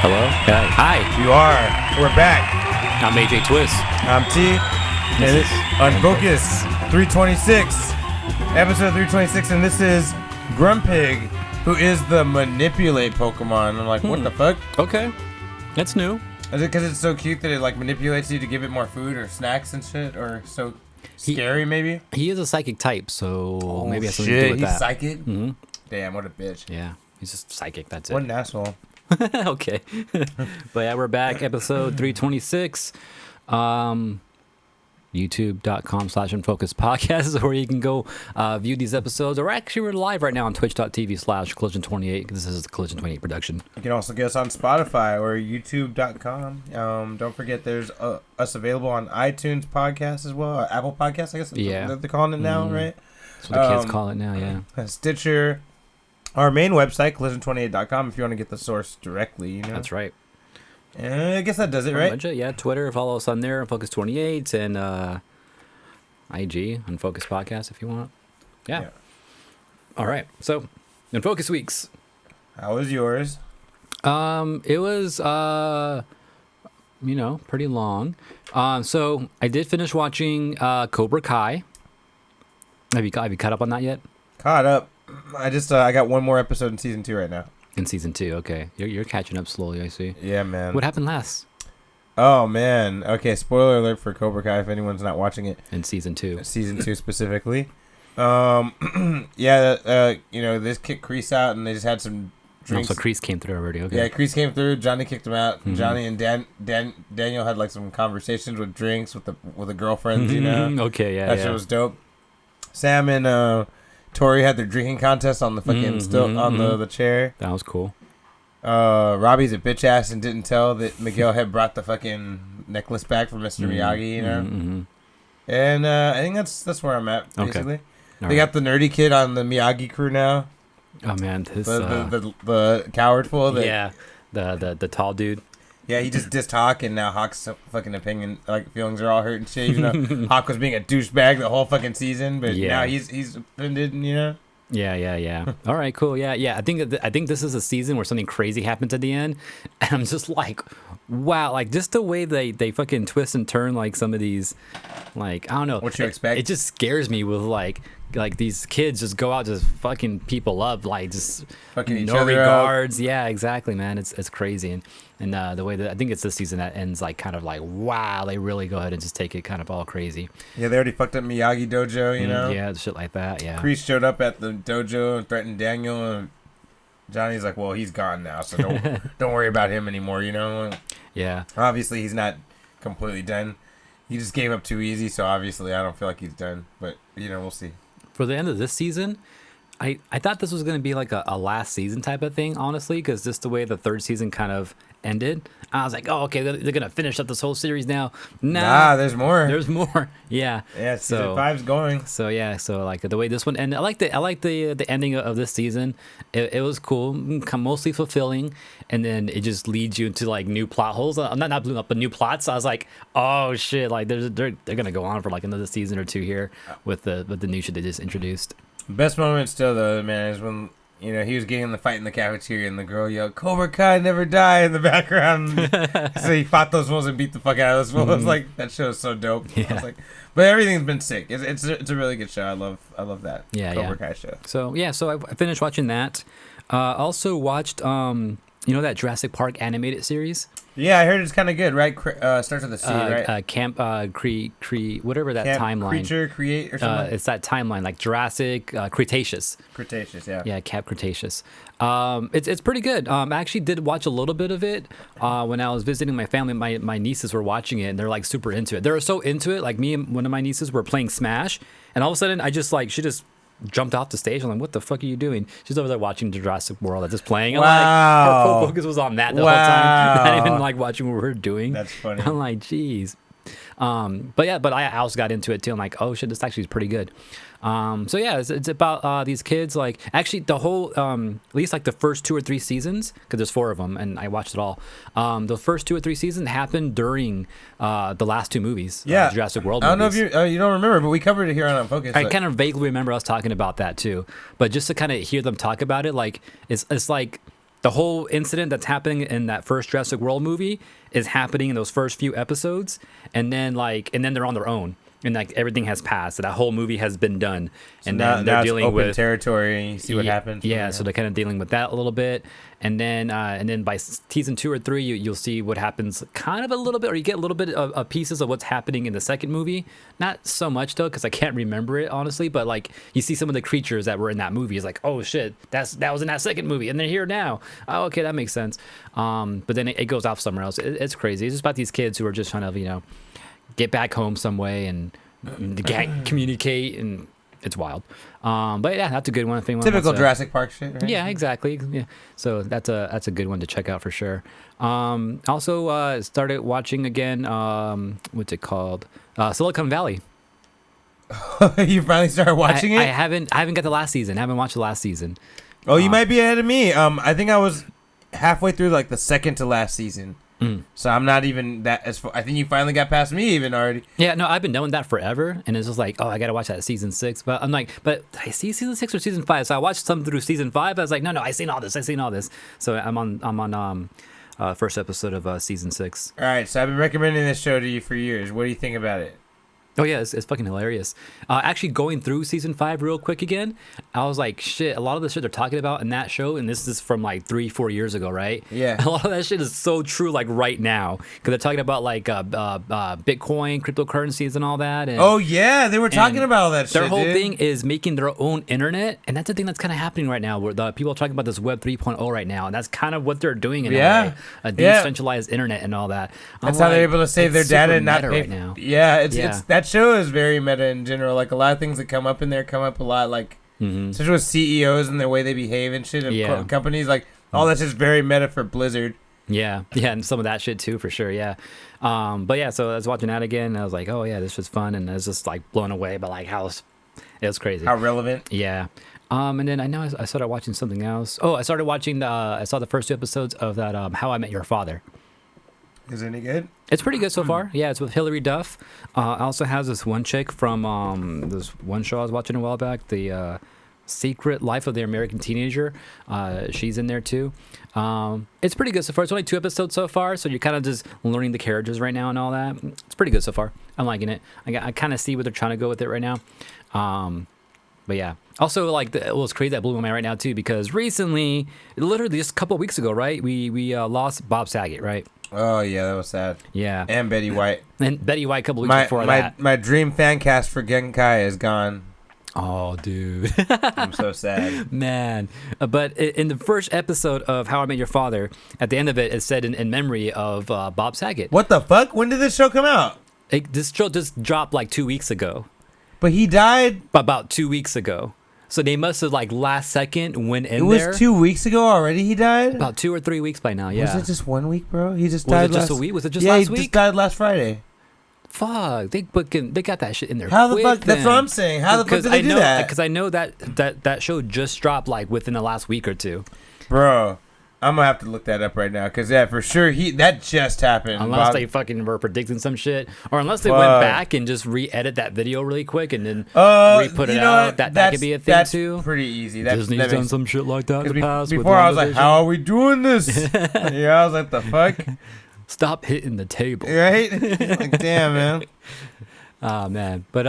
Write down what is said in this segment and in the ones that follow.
Hello? Hi. You are. We're back. I'm AJ Twist. I'm T. And it's Unfocused 326. Episode 326. And this is Grumpig, who is the manipulate Pokemon. I'm like, what the fuck? Okay. That's new. Is it because it's so cute that it like manipulates you to give it more food or snacks and shit? Or so scary, maybe? He is a psychic type, so maybe it has something to do with He's that. psychic? Mm-hmm. Damn, what a bitch. Yeah. He's just psychic. That's it. What an asshole. Okay. But yeah, we're back. Episode 326. YouTube.com/Unfocused podcast is where you can go view these episodes. Or actually, we're live right now on twitch.tv/Collision28. This is the Collision 28 production. You can also get us on Spotify or YouTube.com. Don't forget there's us available on iTunes podcast as well. Or Apple Podcasts, I guess. Yeah. They're calling it now, right? That's what the kids call it now, yeah. Stitcher. Our main website, collision28.com, if you want to get the source directly, you know? That's right. I guess that does it, right? Yeah, Twitter, follow us on there, Unfocused28, and IG, Unfocused Podcast, if you want. Yeah. All right, so, Unfocused Weeks. How was yours? It was, pretty long. So, I did finish watching Cobra Kai. Have you caught up on that yet? Caught up. I got one more episode in season 2 right now. In season 2, okay. You're catching up slowly, I see. Yeah, man. What happened last? Oh, man. Okay, spoiler alert for Cobra Kai if anyone's not watching it. In season 2. Season 2 specifically. This kicked Kreese out and they just had some drinks. So Kreese came through already, okay. Yeah, Kreese came through. Johnny kicked him out. Mm-hmm. Johnny and Daniel had like some conversations with drinks with the girlfriends, you know? Okay, yeah, That shit was dope. Sam and Tori had their drinking contest on the fucking the chair. That was cool. Robbie's a bitch ass and didn't tell that Miguel had brought the fucking necklace back from Mr. Miyagi, you know. Mm-hmm. And I think that's where I'm at basically. Okay. They got the nerdy kid on the Miyagi crew now. Oh man, the coward fool. The tall dude. Yeah, he just dissed Hawk, and now Hawk's fucking feelings are all hurt and shit. Even though Hawk was being a douchebag the whole fucking season, but now he's offended, you know. Yeah. All right, cool. Yeah. I think this is a season where something crazy happens at the end, and I'm just like, wow, like just the way they fucking twist and turn like some of these, like I don't know. What you expect? It just scares me with like these kids just go out just fucking people up, like just fucking each no other regards. up. Yeah, exactly, man. It's crazy, and the way that I think it's this season that ends like kind of like wow, they really go ahead and just take it kind of all crazy. Yeah, they already fucked up Miyagi dojo, you know. Yeah, shit like that. Yeah. Kreese showed up at the dojo and threatened Daniel, and Johnny's like, "Well, he's gone now, so don't worry about him anymore," you know. Yeah. Obviously, he's not completely done. He just gave up too easy, so obviously, I don't feel like he's done. But you know, we'll see. For the end of this season, I thought this was going to be like a last season type of thing, honestly, because just the way the third season kind of ended, I was like, oh, okay, they're going to finish up this whole series now. Nah, there's more. There's more. Yeah. Yeah, season 5's going. So yeah, so like the way this one ended, I like the ending of this season. It was cool, mostly fulfilling, and then it just leads you into like new plot holes. Not blue up, but new plots. I was like, oh shit, like they're gonna go on for like another season or two here with the new shit they just introduced. Best moment still though, man, is when he was getting in the fight in the cafeteria and the girl yelled, "Cobra Kai never die" in the background. So he fought those fools and beat the fuck out of those fools. I was like, that show is so dope. Yeah. I was like, but everything's been sick. It's a really good show. I love that. Yeah, Cobra Kai show. So I finished watching that. Also watched that Jurassic Park animated series. Yeah, I heard it's kind of good, right? Starts with a C, right? Camp whatever that Camp timeline. Creature, Create, or something? It's that timeline, like Jurassic, Cretaceous. Cretaceous, yeah. Yeah, Camp Cretaceous. It's pretty good. I actually did watch a little bit of it when I was visiting my family. My nieces were watching it, and they're like super into it. They're so into it. Like me and one of my nieces were playing Smash, and all of a sudden, she just jumped off the stage. I'm like, what the fuck are you doing? She's over there watching the Jurassic World. I just playing. Wow. Like, her full focus was on that the whole time. Not even like watching what we're doing. That's funny. I'm like, geez. But I also got into it too. I'm like, oh shit, this actually is pretty good. It's about these kids. Like actually, the whole at least like the first 2 or 3 seasons, because there's 4 of them, and I watched it all. The first 2 or 3 seasons happened during the last 2 movies. Yeah, Jurassic World. I don't movies. know if you don't remember, but we covered it here on Unfocused. I kind of vaguely remember us talking about that too. But just to kind of hear them talk about it, like it's like The whole incident that's happening in that first Jurassic World movie is happening in those first few episodes, and then they're on their own, and like everything has passed. So that whole movie has been done, So and now, then they're now it's dealing open with territory, and you see what happens. Yeah, so they're kind of dealing with that a little bit, and then by season 2 or 3, you'll see what happens, kind of a little bit, or you get a little bit of pieces of what's happening in the second movie. Not so much though, because I can't remember it honestly, but like you see some of the creatures that were in that movie. It's like, oh shit, that was in that second movie, and they're here now. Oh, okay, that makes sense. But then it goes off somewhere else. It's crazy. It's just about these kids who are just trying to get back home some way and communicate, and it's wild. But yeah, that's a good one. If anyone Typical wants Jurassic Park shit, right? Yeah, exactly. Yeah, so that's a good one to check out for sure. Also started watching again. What's it called? Silicon Valley. You finally started watching it? I haven't got the last season. I haven't watched the last season. Oh, you might be ahead of me. I think I was halfway through like the second to last season. So I'm not even that as far. I think you finally got past me even already. Yeah, no, I've been knowing that forever, and it's just like, oh, I gotta watch that season 6. But I'm like, but I see season 6 or season 5. So I watched some through season 5. I was like, no, I seen all this. So I'm on first episode of season 6. All right, so I've been recommending this show to you for years. What do you think about it? Oh yeah, it's fucking hilarious. Actually going through season 5 real quick again, I was like, shit, a lot of the shit they're talking about in that show, and this is from like 3-4 years ago, right? Yeah. A lot of that shit is so true, like right now, because they're talking about like Bitcoin, cryptocurrencies, and all that. And, oh yeah, they were talking about all that shit. Their whole thing is making their own internet, and that's the thing that's kind of happening right now, where the people are talking about this Web 3.0 right now, and that's kind of what they're doing in a decentralized internet and all that. That's how they're able to save their data and not pay right now. Yeah, it's that show is very meta in general. Like a lot of things that come up in there come up a lot, like especially with CEOs and the way they behave and shit of companies. Like all that's just very meta for Blizzard. Yeah, and some of that shit too, for sure. Yeah, but yeah, so I was watching that again, and I was like, oh yeah, this was fun, and I was just like blown away by like it was crazy. How relevant. Yeah. And then I know I started watching something else. Oh, I started watching I saw the first 2 episodes of that How I Met Your Father. Is it any good? It's pretty good so far. Yeah, it's with Hilary Duff. Also has this one chick from this one show I was watching a while back, the Secret Life of the American Teenager. She's in there too. It's pretty good so far. It's only 2 episodes so far, so you're kind of just learning the characters right now and all that. It's pretty good so far. I'm liking it. I kind of see what they're trying to go with it right now. But yeah. Also, like, it was crazy that blew my mind right now too, because recently, literally just a couple of weeks ago, right, we lost Bob Saget, right? Oh yeah, that was sad. Yeah. And Betty White. And Betty White a couple weeks before that. My dream fan cast for Genkai is gone. Oh, dude. I'm so sad. Man. But in the first episode of How I Met Your Father, at the end of it, it said in memory of Bob Saget. What the fuck? When did this show come out? This show just dropped like 2 weeks ago. But he died? About 2 weeks ago. So they must have like last second went in there. It was 2 weeks ago already he died? About 2 or 3 weeks by now, yeah. Was it just 1 week, bro? He just died Was it just a week? Was it just last week? Yeah, he just died last Friday. Fuck, they got that shit in there. How the fuck? That's what I'm saying. How the fuck did they do that? Because I know that show just dropped like within the last week or two. Bro, I'm gonna have to look that up right now, because yeah, for sure that just happened. Unless they fucking were predicting some shit, or unless they went back and just re-edit that video really quick and then re-put it out. That could be a thing too. That's pretty easy. Disney's done some shit like that in the past. Before I was like, how are we doing this? Yeah, I was like, the fuck. Stop hitting the table. Right? Like, damn, man. Oh man, but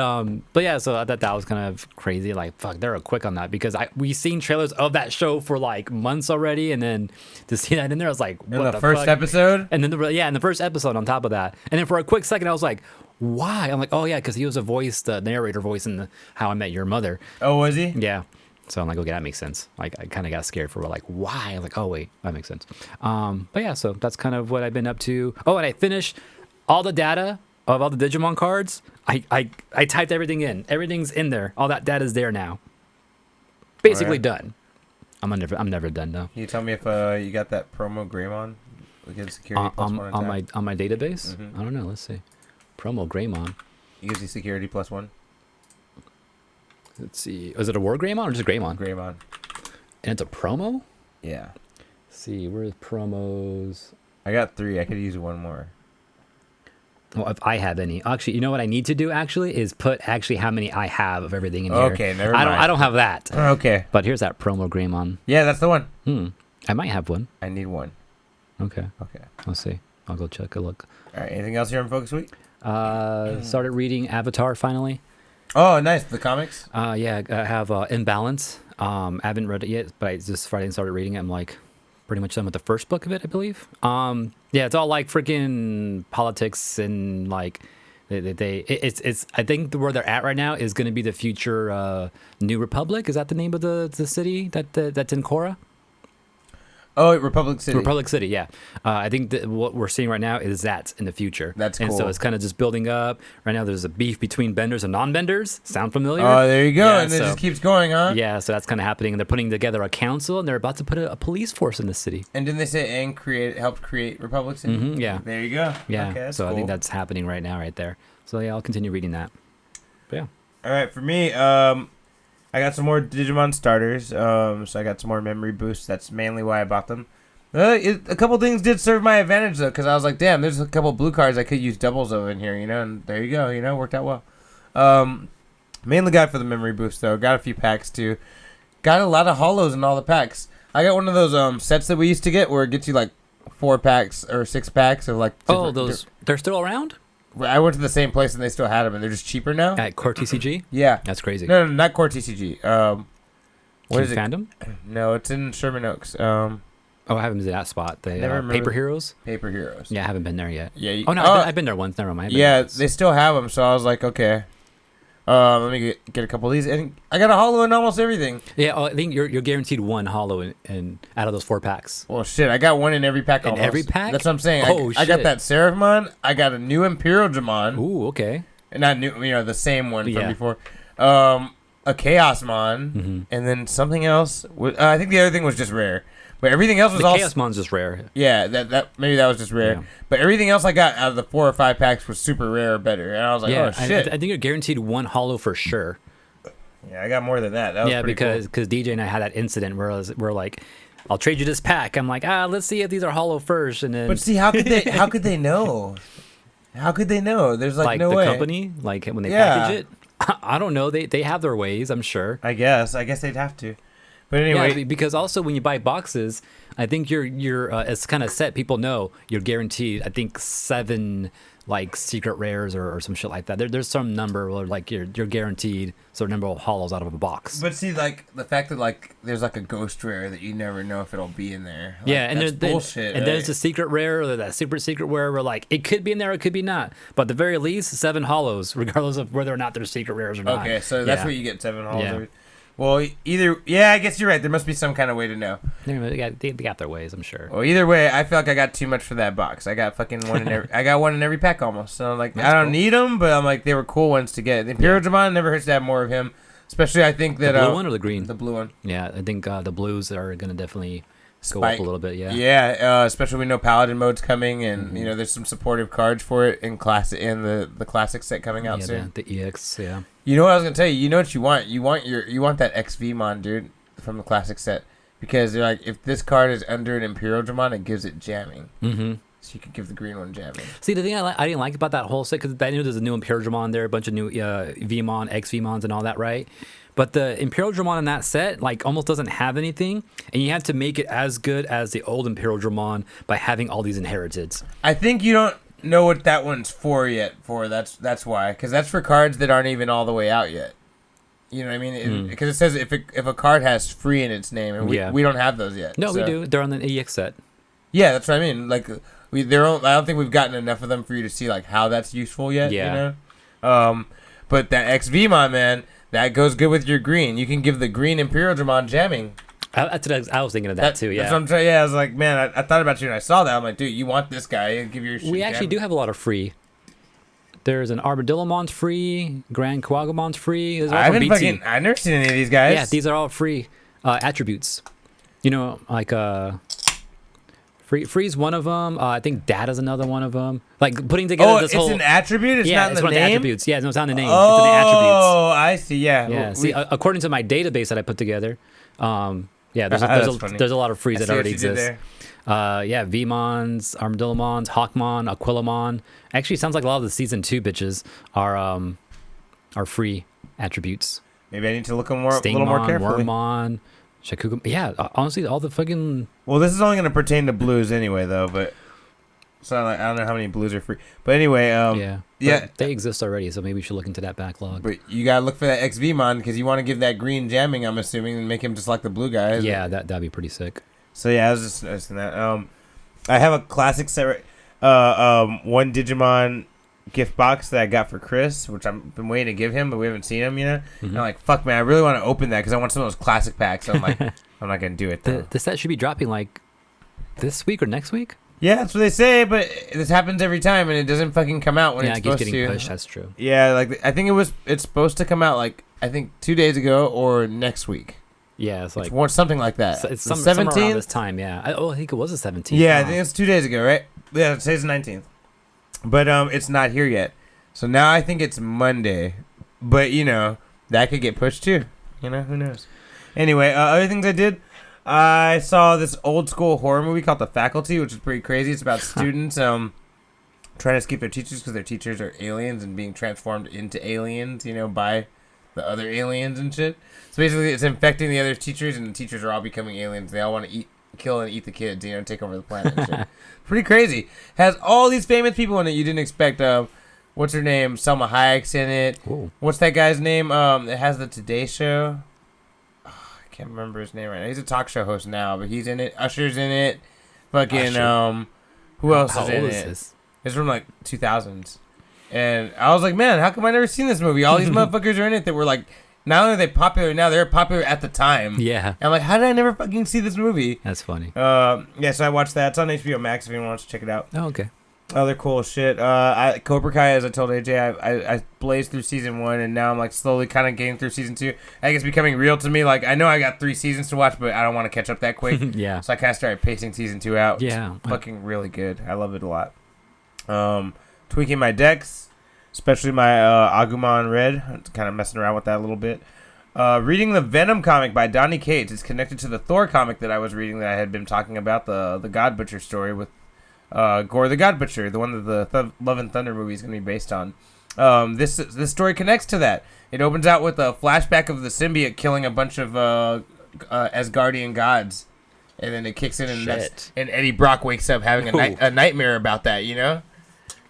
yeah, so I thought that was kind of crazy. Like, fuck, they were quick on that, because we seen trailers of that show for like months already, and then to see that in there, I was like, what in the fuck? first episode? And then in the first episode on top of that, and then for a quick second, I was like, why? I'm like, oh yeah, because he was the narrator voice in How I Met Your Mother. Oh, was he? Yeah. So I'm like, okay, that makes sense. Like, I kind of got scared for like, why? I'm like, oh wait, that makes sense. But yeah, so that's kind of what I've been up to. Oh, and I finished all the data of all the Digimon cards. I typed everything in. Everything's in there. All that data's there now. Basically done. I'm never done though. Can you tell me if you got that promo Greymon? We get security plus one on my database. Mm-hmm. I don't know. Let's see. Promo Greymon. It gives you security +1. Let's see. Was it a War Greymon or just Greymon? Greymon. And it's a promo? Yeah. Let's see, where's promos? I got 3. I could use 1 more. Well, if I have any. Actually, you know what I need to do actually is put actually how many I have of everything in here. Okay, never mind. I don't have that. Okay. But here's that promo Greymon. Yeah, that's the one. I might have one. I need one. Okay. Okay. Let's see. I'll go check a look. All right. Anything else here on Focus Week? Started reading Avatar finally. Oh, nice. The comics? Yeah, I have Imbalance. I haven't read it yet, but I just Friday started reading it. I'm like pretty much done with the first book of it, I believe. Yeah, it's all like freaking politics and like it's I think where they're at right now is going to be the future New Republic. Is that the name of the city that's in Korra? Oh, Republic City. Republic City, yeah. I think that what we're seeing right now is that in the future. That's cool. And so it's kind of just building up. Right now there's a beef between benders and non-benders. Sound familiar? Oh, there you go. Yeah, and it just keeps going, huh? Yeah, so that's kind of happening. And they're putting together a council, and they're about to put a police force in the city. And didn't they say Aang helped create Republic City? Mm-hmm, yeah. There you go. Yeah, okay, so cool. I think that's happening right now right there. So yeah, I'll continue reading that. But yeah. All right, for me, I got some more Digimon starters. So I got some more memory boosts. That's mainly why I bought them. A couple things did serve my advantage though, because I was like, damn, there's a couple blue cards I could use doubles of in here, and there you go, worked out well. Mainly got for the memory boost though. Got a few packs too. Got a lot of holos in all the packs. I got one of those sets that we used to get where it gets you like 4 packs or 6 packs of like. Oh, those they're still around? I went to the same place and they still had them, and they're just cheaper now. At Core TCG? Yeah, that's crazy. No, not Core TCG. What is it? Fandom? No, it's in Sherman Oaks. Oh, I haven't been to that spot. They Never Paper Heroes. Paper Heroes. Yeah, I haven't been there yet. Yeah. Oh no, I've been there once. Never mind. Yeah, they still have them, so I was like, okay. Let me get a couple of these, and I got a holo in almost everything. Yeah, I think you're guaranteed one holo in out of those 4 packs. Well, shit, I got one in every pack. In almost. every pack? That's what I'm saying. Oh, I got that Seraphimon. I got a new Imperial Dramon. Ooh, okay. Not new, the same one from Yeah. before. A Chaosmon, and then something else. I think the other thing was just rare. But everything else was the all Chaosmon's just rare. Yeah, that maybe that was just rare. Yeah. But everything else I got out of the 4 or 5 packs was super rare or better. And I was like, Yeah, oh shit. I think you're guaranteed one holo for sure. Yeah, I got more than that. That was Yeah, pretty because DJ and I had that incident where we're like, I'll trade you this pack. I'm like, let's see if these are holo first, and then. But see, how could they? How could they know? How could they know? There's like no the way. company, like when they Yeah. package it. I don't know. They have their ways, I'm sure. I guess they'd have to. But anyway, Yeah, because also when you buy boxes, I think you're it's kind of set. People know you're guaranteed. I think 7 like secret rares or some shit like that. There's some number where like you're guaranteed certain number of holos out of a box. But see, like the fact that like there's like a ghost rare that you never know if it'll be in there. Like, Yeah, and that's there's bullshit. And there's a secret rare or that super secret rare where like it could be in there, it could be not. But at the very least, 7 holos, regardless of whether or not they're secret rares or not. Okay, so that's Yeah. what you get 7 holos. Yeah. Well, I guess you're right. There must be some kind of way to know. They got their ways, I'm sure. Well, either way, I feel like I got too much for that box. I got fucking one in every. I got one in every pack almost. So like, That's I don't cool. need them, but I'm like, they were cool ones to get. The Imperial Dramon never hurts to have more of him. Especially, I think that The blue one or the green? the blue one. Yeah, I think the blues are gonna definitely go up a little bit. Yeah. Yeah, especially we know Paladin mode's coming, and there's some supportive cards for it in the classic set coming out Yeah, soon. the EX. Yeah. You know what I was gonna tell you? You know what you want? You want that XVmon, dude, from the classic set, because they're like, if this card is under an Imperial Dramon, it gives it jamming. Mm-hmm. So you could give the green one jamming. See, the thing I didn't like about that whole set, because I knew there's a new Imperial Dramon there, a bunch of new Vmon, XVmons, and all that, right? But the Imperial Dramon in that set, like, almost doesn't have anything, and you have to make it as good as the old Imperial Dramon by having all these inheriteds. I think you don't know what that one's for yet. That's why, because that's for cards that aren't even all the way out yet. You know what I mean? Because it says if a card has free in its name, and we don't have those yet. No, we do. They're on the EX set. Yeah, that's what I mean. Like I don't think we've gotten enough of them for you to see like how that's useful yet. Yeah. But that XVmon, man, that goes good with your green. You can give the green Imperial Dramon jamming. I was thinking of that too. Yeah. That's what I'm trying. Yeah, I was like, man, I thought about you and I saw that. I'm like, dude, you want this guy? Give your. We actually do have a lot of free. There's an Armadillomon's free, Grand Quagomon's free. I've never seen any of these guys. Yeah, these are all free attributes. You know, like Free's one of them. I think Data's another one of them. Like putting together this whole. Oh, it's an attribute. It's not in the one of name. the attributes. Yeah, no, it's not in the name. Oh, it's in the attributes. Oh, I see. Yeah. Yeah. See, according to my database that I put together, there's a lot of frees that already exist. Yeah, Vmons, Armadillomons, Hawkmon, Aquilomon. Actually, it sounds like a lot of the season 2 bitches are free attributes. Maybe I need to look a little more Stingmon, carefully. Wormmon, Shakugan. Yeah, honestly, all the fucking. Well, this is only gonna pertain to blues anyway, though. But so like, I don't know how many blues are free. But anyway, yeah, they exist already, so maybe we should look into that backlog. But you gotta look for that XVmon because you want to give that green jamming. I'm assuming and make him just like the blue guy. Yeah, that'd be pretty sick. So yeah, I was just noticing that. I have a classic set. One Digimon gift box that I got for Chris, which I've been waiting to give him, but we haven't seen him, you know? Mm-hmm. And I'm like, fuck, man, I really want to open that because I want some of those classic packs. So I'm like, I'm not going to do it, though. The set should be dropping, like, this week or next week? Yeah, that's what they say, but this happens every time, and it doesn't fucking come out when it's supposed to. Yeah, it keeps getting pushed, that's true. Yeah, like, I think it's supposed to come out, like, I think 2 days ago or next week. Yeah, it's like... It's something like that. It's somewhere around this time, yeah. I think it was the 17th. Yeah, I think it's 2 days ago, right? Yeah, today's the 19th. But it's not here yet. So now I think it's Monday. But, you know, that could get pushed too. You know, who knows? Anyway, other things I did. I saw this old school horror movie called The Faculty, which is pretty crazy. It's about students trying to escape their teachers because their teachers are aliens and being transformed into aliens, you know, by the other aliens and shit. So basically it's infecting the other teachers and the teachers are all becoming aliens. They all want to kill and eat the kids, you know, take over the planet and shit. Pretty crazy. Has all these famous people in it you didn't expect. What's her name? Selma Hayek's in it. Ooh. What's that guy's name? It has the Today Show. Oh, I can't remember his name right now. He's a talk show host now, but he's in it. Usher's in it. Fucking who else is in it? This? It's from like 2000s. And I was like, man, how come I never seen this movie? All these motherfuckers are in it that were like, not only are they popular now, they're popular at the time. Yeah. And I'm like, how did I never fucking see this movie? That's funny. Yeah, so I watched that. It's on HBO Max if anyone wants to check it out. Oh, okay. Other cool shit. Cobra Kai, as I told AJ, I blazed through season 1, and now I'm like slowly kind of getting through season 2. I think it's becoming real to me. Like, I know I got 3 seasons to watch, but I don't want to catch up that quick. Yeah. So I kind of started pacing season 2 out. Yeah. It's fucking really good. I love it a lot. Tweaking my decks, especially my Agumon Red. I'm kind of messing around with that a little bit. Reading the Venom comic by Donny Cates. It's connected to the Thor comic that I was reading that I had been talking about, the God Butcher story with Gore the God Butcher, the one that the Love and Thunder movie is going to be based on. This story connects to that. It opens out with a flashback of the symbiote killing a bunch of Asgardian gods, and then it kicks in, and Eddie Brock wakes up having a nightmare about that, you know?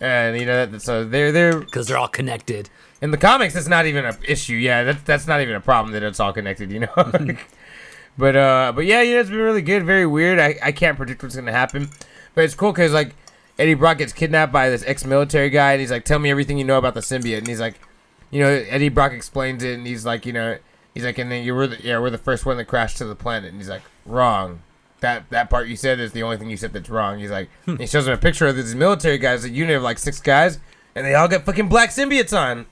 And you know, so they're because they're all connected. In the comics, it's not even an issue. Yeah, that's not even a problem that it's all connected, you know. But yeah, it's been really good. Very weird. I can't predict what's gonna happen, but it's cool because like Eddie Brock gets kidnapped by this ex-military guy, and he's like, "Tell me everything you know about the symbiote." And he's like, you know, Eddie Brock explains it, and he's like, and then we're the first one that crashed to the planet, and he's like, wrong. That part you said is the only thing you said that's wrong. He's like, he shows him a picture of these military guys, a unit of like 6 guys, and they all got fucking black symbiotes on.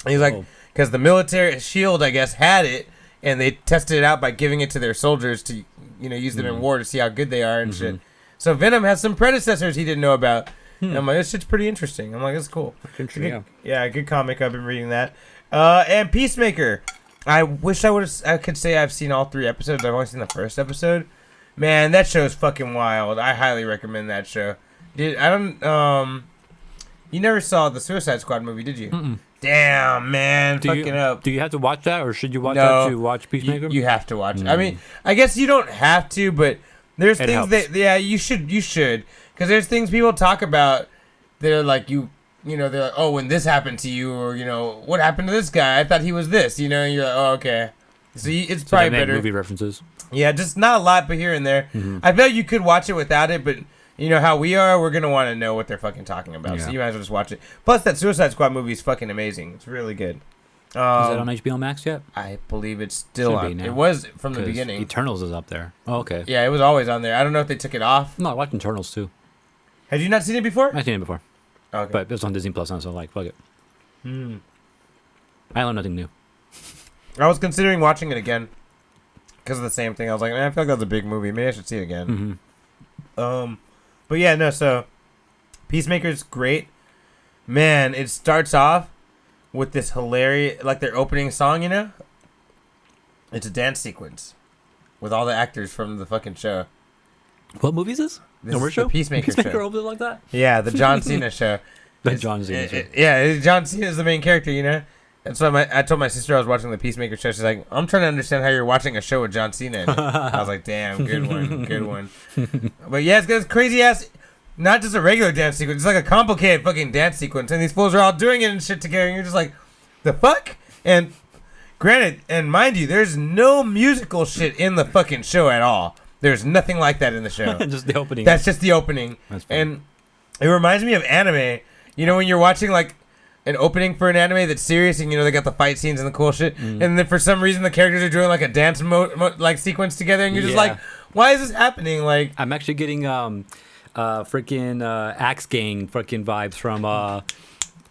And he's like, because the military shield, I guess, had it, and they tested it out by giving it to their soldiers to, you know, use them in war to see how good they are and shit. So Venom has some predecessors he didn't know about. And I'm like, this shit's pretty interesting. I'm like, that's cool. Yeah, good comic. I've been reading that. And Peacemaker. I wish I could say I've seen all 3 episodes. I've only seen the first episode. Man, that show is fucking wild. I highly recommend that show. You never saw the Suicide Squad movie, did you? Mm-mm. Damn, man. Do you have to watch that, or should you watch that to watch Peacemaker? You have to watch it. I mean, I guess you don't have to, but there's things helps. That, yeah, you should. Because there's things people talk about that are like, they're like, oh, when this happened to you, or, you know, what happened to this guy? I thought he was this, you know, and you're like, oh, okay. So it's probably better. Movie references. Yeah, just not a lot, but here and there. Mm-hmm. I feel like you could watch it without it, but you know how we are, we're going to want to know what they're fucking talking about. Yeah. So you might as well just watch it. Plus, that Suicide Squad movie is fucking amazing. It's really good. Is that on HBO Max yet? I believe it's still on. It was from the beginning. Eternals is up there. Oh, okay. Yeah, it was always on there. I don't know if they took it off. No, I watched Eternals too. Have you not seen it before? I've seen it before. Okay. But it was on Disney Plus, so I'm like, fuck it. I learned nothing new. I was considering watching it again. Because of the same thing. I was like, man, I feel like that's a big movie. Maybe I should see it again. Mm-hmm. But yeah, no, so Peacemaker's great. Man, it starts off with this hilarious, like their opening song, you know? It's a dance sequence with all the actors from the fucking show. What movie is this? This is the Peacemaker show. Opened like that? Yeah, the John Cena show. John Cena show. Yeah, John Cena is the main character, you know? That's why I told my sister I was watching the Peacemaker show. She's like, I'm trying to understand how you're watching a show with John Cena in it. I was like, damn, good one, good one. But yeah, it's got this crazy ass, not just a regular dance sequence. It's like a complicated fucking dance sequence, and these fools are all doing it and shit together. And you're just like, the fuck? And granted, and mind you, there's no musical shit in the fucking show at all. There's nothing like that in the show. Just the opening. That's just the opening. And it reminds me of anime. You know, when you're watching like an opening for an anime that's serious, and you know they got the fight scenes and the cool shit, and then for some reason the characters are doing like a dance like sequence together, and you're just like, why is this happening? Like, I'm actually getting freaking Axe Gang fucking vibes from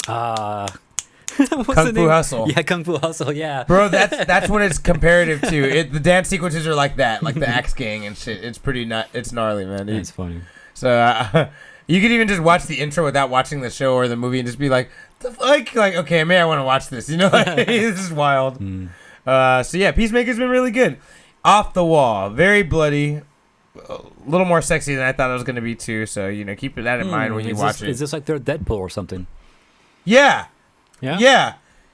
Kung Fu Hustle. Yeah, Kung Fu Hustle. Yeah, bro, that's what it's comparative to. The dance sequences are like that, like the Axe Gang and shit. It's pretty it's gnarly, man. It's funny. So you could even just watch the intro without watching the show or the movie and just be like, the fuck? Like, okay, maybe I want to watch this. You know, like, this is wild. So yeah, Peacemaker's been really good. Off the wall, very bloody, a little more sexy than I thought it was gonna be too. So you know, keep that in mind when you watch it. Is this like their Deadpool or something? Yeah. Yeah. Yeah.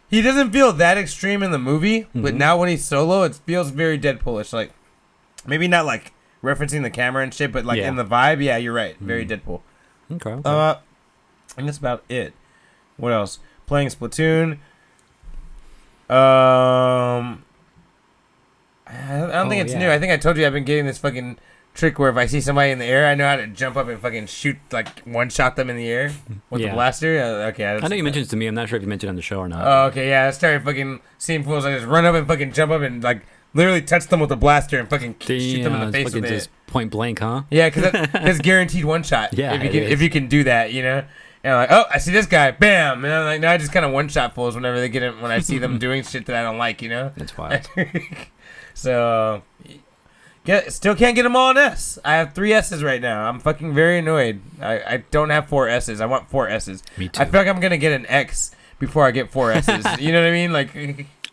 He doesn't feel that extreme in the movie, but now when he's solo, it feels very Deadpoolish. Like, maybe not like referencing the camera and shit, but like in the vibe. Yeah, you're right. Very Deadpool. Okay. And that's about it. What else? Playing Splatoon. I don't think it's new. I think I told you I've been getting this fucking trick where if I see somebody in the air, I know how to jump up and fucking shoot, like one shot them in the air with the blaster. Okay. I know you mentioned it to me. I'm not sure if you mentioned it on the show or not. Oh, okay. Yeah, I started fucking seeing fools. I just run up and fucking jump up and like literally touch them with a blaster and fucking shoot them in the face with it. Just point blank, huh? Yeah, because that's guaranteed one shot. Yeah, if you can do that, you know. And I'm like, oh, I see this guy, bam, and I'm like, no, I just kind of one shot fools whenever they get it when I see them doing shit that I don't like, you know. That's wild. So, still can't get them all on S. I have 3 S's right now. I'm fucking very annoyed. I don't have 4 S's. I want 4 S's. Me too. I feel like I'm gonna get an X before I get 4 S's. You know what I mean? Like,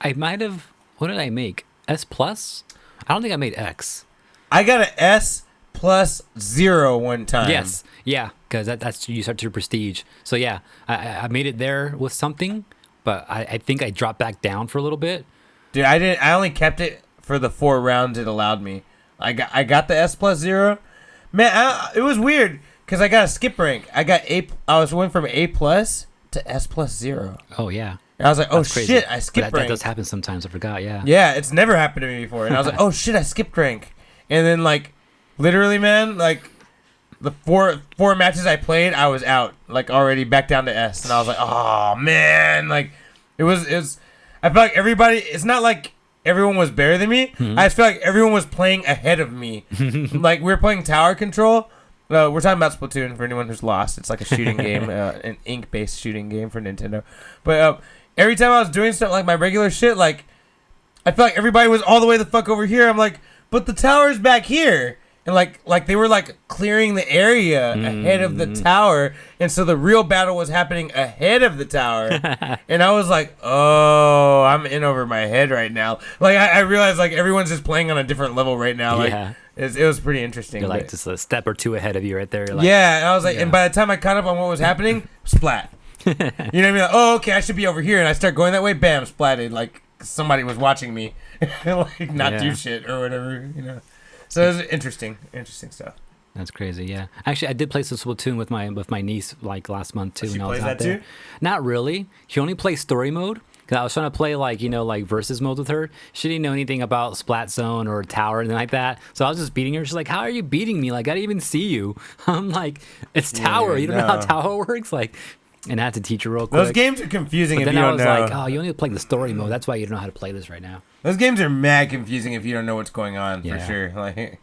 I might have. What did I make? S plus? I don't think I made X. I got an S plus 0 one time. Yes. Yeah, because that's you start to prestige. So yeah, I made it there with something, but I think I dropped back down for a little bit. Dude, I only kept it for the 4 rounds it allowed me. I got the S plus 0. Man, it was weird because I got a skip rank. I went from A plus to S plus 0. Oh yeah. And I was like, oh shit, I skipped rank. That does happen sometimes. I forgot. Yeah. Yeah, it's never happened to me before. And I was like, oh shit, I skipped rank. And then like, literally, man, like the four matches I played, I was out, like already back down to S. And I was like, oh man, like it was. I feel like everybody. It's not like everyone was better than me. I just feel like everyone was playing ahead of me. Like we were playing Tower Control. We're talking about Splatoon for anyone who's lost. It's like a shooting game, an ink-based shooting game for Nintendo. But every time I was doing stuff like my regular shit, like I felt like everybody was all the way the fuck over here. I'm like, but the tower's back here. And like they were like clearing the area ahead of the tower, and so the real battle was happening ahead of the tower. And I was like, oh, I'm in over my head right now. Like I realized like everyone's just playing on a different level right now. Like it was pretty interesting. You're like just a step or two ahead of you right there. You're like, yeah, and I was like, and by the time I caught up on what was happening, splat. You know what I mean? Like, oh, okay, I should be over here, and I start going that way. Bam, splatted. Like somebody was watching me, like not do shit or whatever. You know. So it was interesting stuff. That's crazy, yeah. Actually, I did play some Splatoon with my niece like last month too. She when I was plays out that there. too? Not really. She only plays story mode. Cause I was trying to play like versus mode with her. She didn't know anything about Splat Zone or Tower or anything like that. So I was just beating her. She's like, "How are you beating me? Like I didn't even see you." I'm like, "It's Tower. You don't know how Tower works." Like, and I had to teach her real quick. Those games are confusing if you Then don't know. I was like, "Oh, you only play the story mode. That's why you don't know how to play this right now." Those games are mad confusing if you don't know what's going on for sure. Like.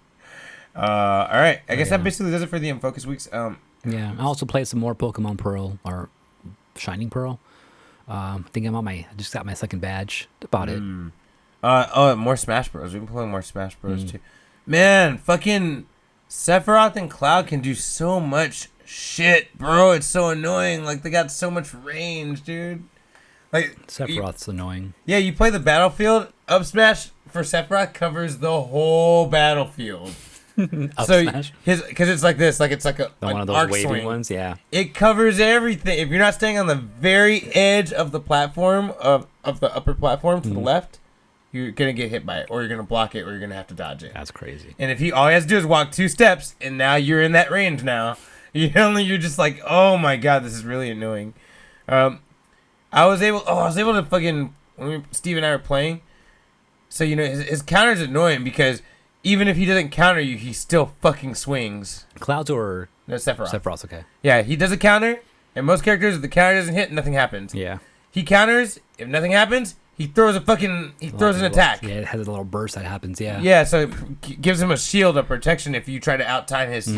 All right. I guess that basically does it for the Unfocused weeks. Yeah. I also played some more Pokemon Pearl or Shining Pearl. I think I just got my second badge. About it. More Smash Bros. We've been playing more Smash Bros. Too. Man, fucking Sephiroth and Cloud can do so much shit, bro. It's so annoying. Like they got so much range, dude. Like Sephiroth's annoying. Yeah, you play the battlefield. Up smash for Sephiroth covers the whole battlefield. Up So smash. because it's like this, like it's like a One an of those arc wavy swing. ones, yeah. It covers everything. If you're not staying on the very edge of the platform of the upper platform to the left, you're gonna get hit by it, or you're gonna block it, or you're gonna have to dodge it. That's crazy. And if all he has to do is walk 2 steps, and now you're in that range. Now you're just like, oh my god, this is really annoying. I was able to fucking when Steve and I were playing. So his counter's annoying because even if he doesn't counter you, he still fucking swings. Clouds or No, Sephiroth. Sephiroth, okay. Yeah, he does a counter, and most characters, if the counter doesn't hit, nothing happens. Yeah. He counters, if nothing happens, he throws an attack. Yeah, it has a little burst that happens, yeah. Yeah, so it gives him a shield of protection if you try to outtime his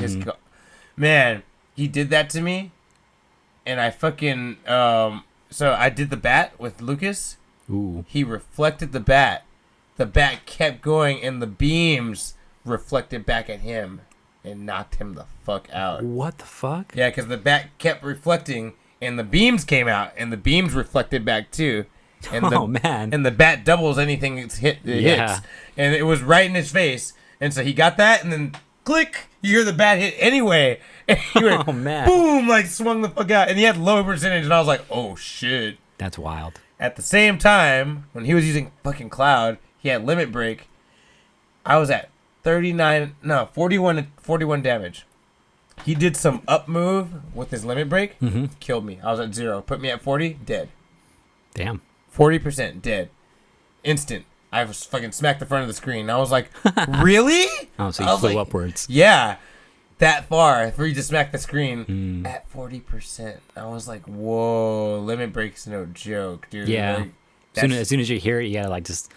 Man, he did that to me, and I fucking so I did the bat with Lucas. Ooh. He reflected the bat. The bat kept going, and the beams reflected back at him and knocked him the fuck out. What the fuck? Yeah, because the bat kept reflecting, and the beams came out, and the beams reflected back too. And Man. And the bat doubles anything it hits. And it was right in his face. And so he got that, and then click, you hear the bat hit anyway. And he went, Man. boom, like swung the fuck out. And he had low percentage, and I was like, oh shit. That's wild. At the same time, when he was using fucking Cloud, he had limit break. I was at 41 damage. He did some up move with his limit break, killed me. I was at 0. Put me at 40, dead. Damn. 40% dead. Instant. I was fucking smacked the front of the screen. I was like, really? Oh, so you flew upwards. Yeah. That far for you to smack the screen at 40%. I was like, whoa, limit break's no joke, dude. Yeah. Like, As soon as you hear it, you gotta like just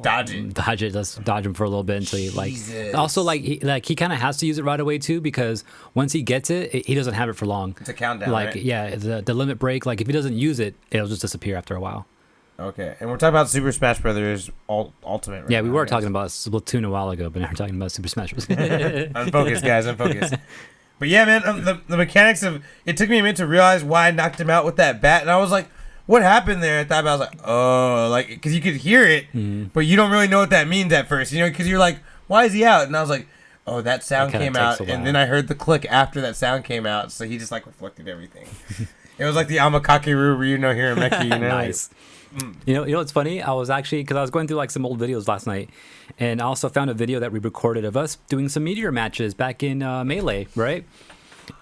dodge it. Just dodge him for a little bit until you like. Jesus. Also, he kind of has to use it right away too, because once he gets it, he doesn't have it for long. It's a countdown, Like right? yeah, the limit break. Like if he doesn't use it, it'll just disappear after a while. Okay, and we're talking about Super Smash Brothers Ultimate. Right Yeah, we now, were guys. talking about Splatoon a while ago, but now we're talking about Super Smash Bros. Unfocused, guys, unfocused. But yeah, man, the mechanics of it took me a minute to realize why I knocked him out with that bat, and I was like, "What happened there?" I thought about, I was like, "Oh, like because you could hear it, but you don't really know what that means at first, because you're like, why is he out?" And I was like, "Oh, that sound came out," and then I heard the click after that sound came out, so he just like reflected everything. It was like the Amakakeru Ryu no Hirameki, Nice. You know what's funny? I was actually, because I was going through like some old videos last night, and I also found a video that we recorded of us doing some Meteor matches back in Melee, right?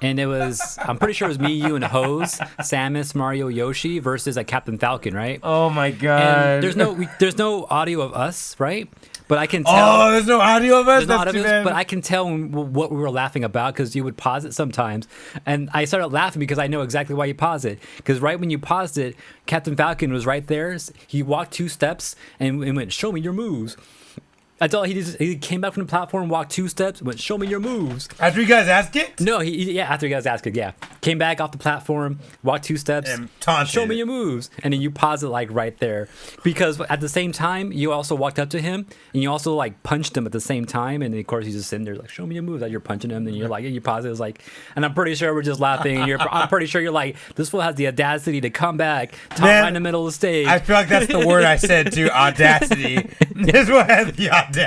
And it was, I'm pretty sure it was me, you, and Hose, Samus, Mario, Yoshi versus Captain Falcon, right? Oh my god! And there's no audio of us, right? But I can tell. Oh, there's no audio of us. There's no That's audio too of us, bad. but I can tell what we were laughing about because you would pause it sometimes, and I started laughing because I know exactly why you paused it. Because right when you paused it, Captain Falcon was right there. He walked 2 steps and went, "Show me your moves." That's all he did. He came back from the platform, walked 2 steps, went, "Show me your moves." After you guys asked it? No, after you guys asked it, yeah. Came back off the platform, walked 2 steps, And taunted. "Show me your moves." And then you pause it like right there. Because at the same time, you also walked up to him and you also like punched him at the same time. And of course, he's just sitting there like, "Show me your moves." Like you're punching him and you're like, you pause it. It's like, and I'm pretty sure we're just laughing. And I'm pretty sure you're like, this fool has the audacity to come back, right in the middle of the stage. I feel like that's the word I said too, audacity. This one had the audacity. Like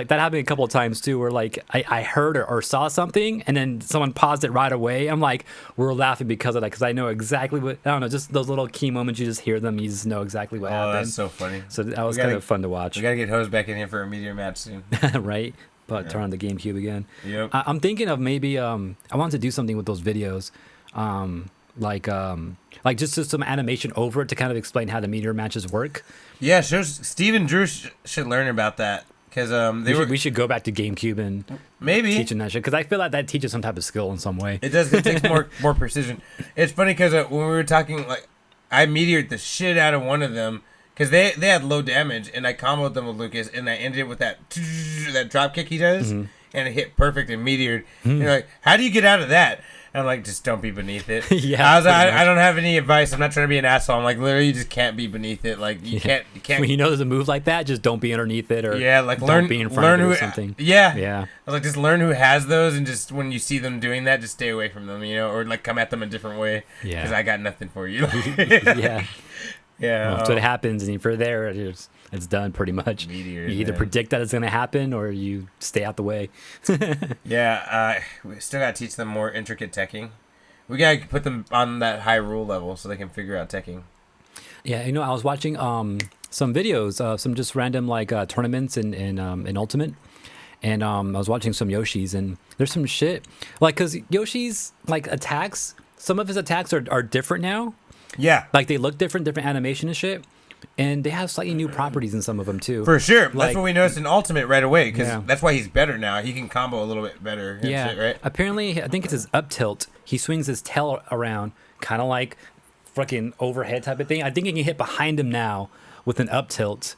that happened a couple of times too, where like I heard or saw something and then someone paused it right away. I'm like, we're laughing because of that, because I know exactly what, I don't know, just those little key moments, you just hear them, you just know exactly what happened. That's so funny. So that was kind of fun to watch. We gotta get Hose back in here for a Meteor match soon. Right? But turn on the GameCube again. Yep. I'm thinking of maybe I want to do something with those videos. Like just some animation over it to kind of explain how the Meteor matches work. Yeah, Steve and Drew should learn about that, because we should go back to GameCube and maybe teaching that shit, because I feel like that teaches some type of skill in some way. it does. It takes more precision. It's funny because when we were talking, like I meteored the shit out of one of them because they had low damage, and I comboed them with Lucas, and I ended with that drop kick he does, and it hit perfect and meteored. And you're like, how do you get out of that? And I'm like, just don't be beneath it. Yeah, I don't have any advice. I'm not trying to be an asshole. I'm like, literally, you just can't be beneath it. Like, you can't. When you know there's a move like that, just don't be underneath it, or like don't be in front of it or something. Yeah. Yeah. I was like, just learn who has those, and just when you see them doing that, just stay away from them, or like come at them a different way. Yeah. Because I got nothing for you. Yeah. Yeah. Well, so it happens, and if you're there, it's done pretty much. Meteors, you either man. predict that it's going to happen or you stay out the way. Yeah, we still gotta teach them more intricate teching. We gotta put them on that high rule level so they can figure out teching. Yeah, I was watching some videos of some just random like tournaments in Ultimate, and I was watching some Yoshi's, and there's some shit like because Yoshi's like attacks, some of his attacks are different now. Yeah, Like they look different animation and shit, and they have slightly new properties in some of them too. for sure. Like- That's what we noticed in Ultimate right away because Yeah. that's why he's better now. He can combo a little bit better. And Yeah, shit, right. apparently I think it's his up tilt. He swings his tail around, kind of like fucking overhead type of thing. I think he can hit behind him now with an up tilt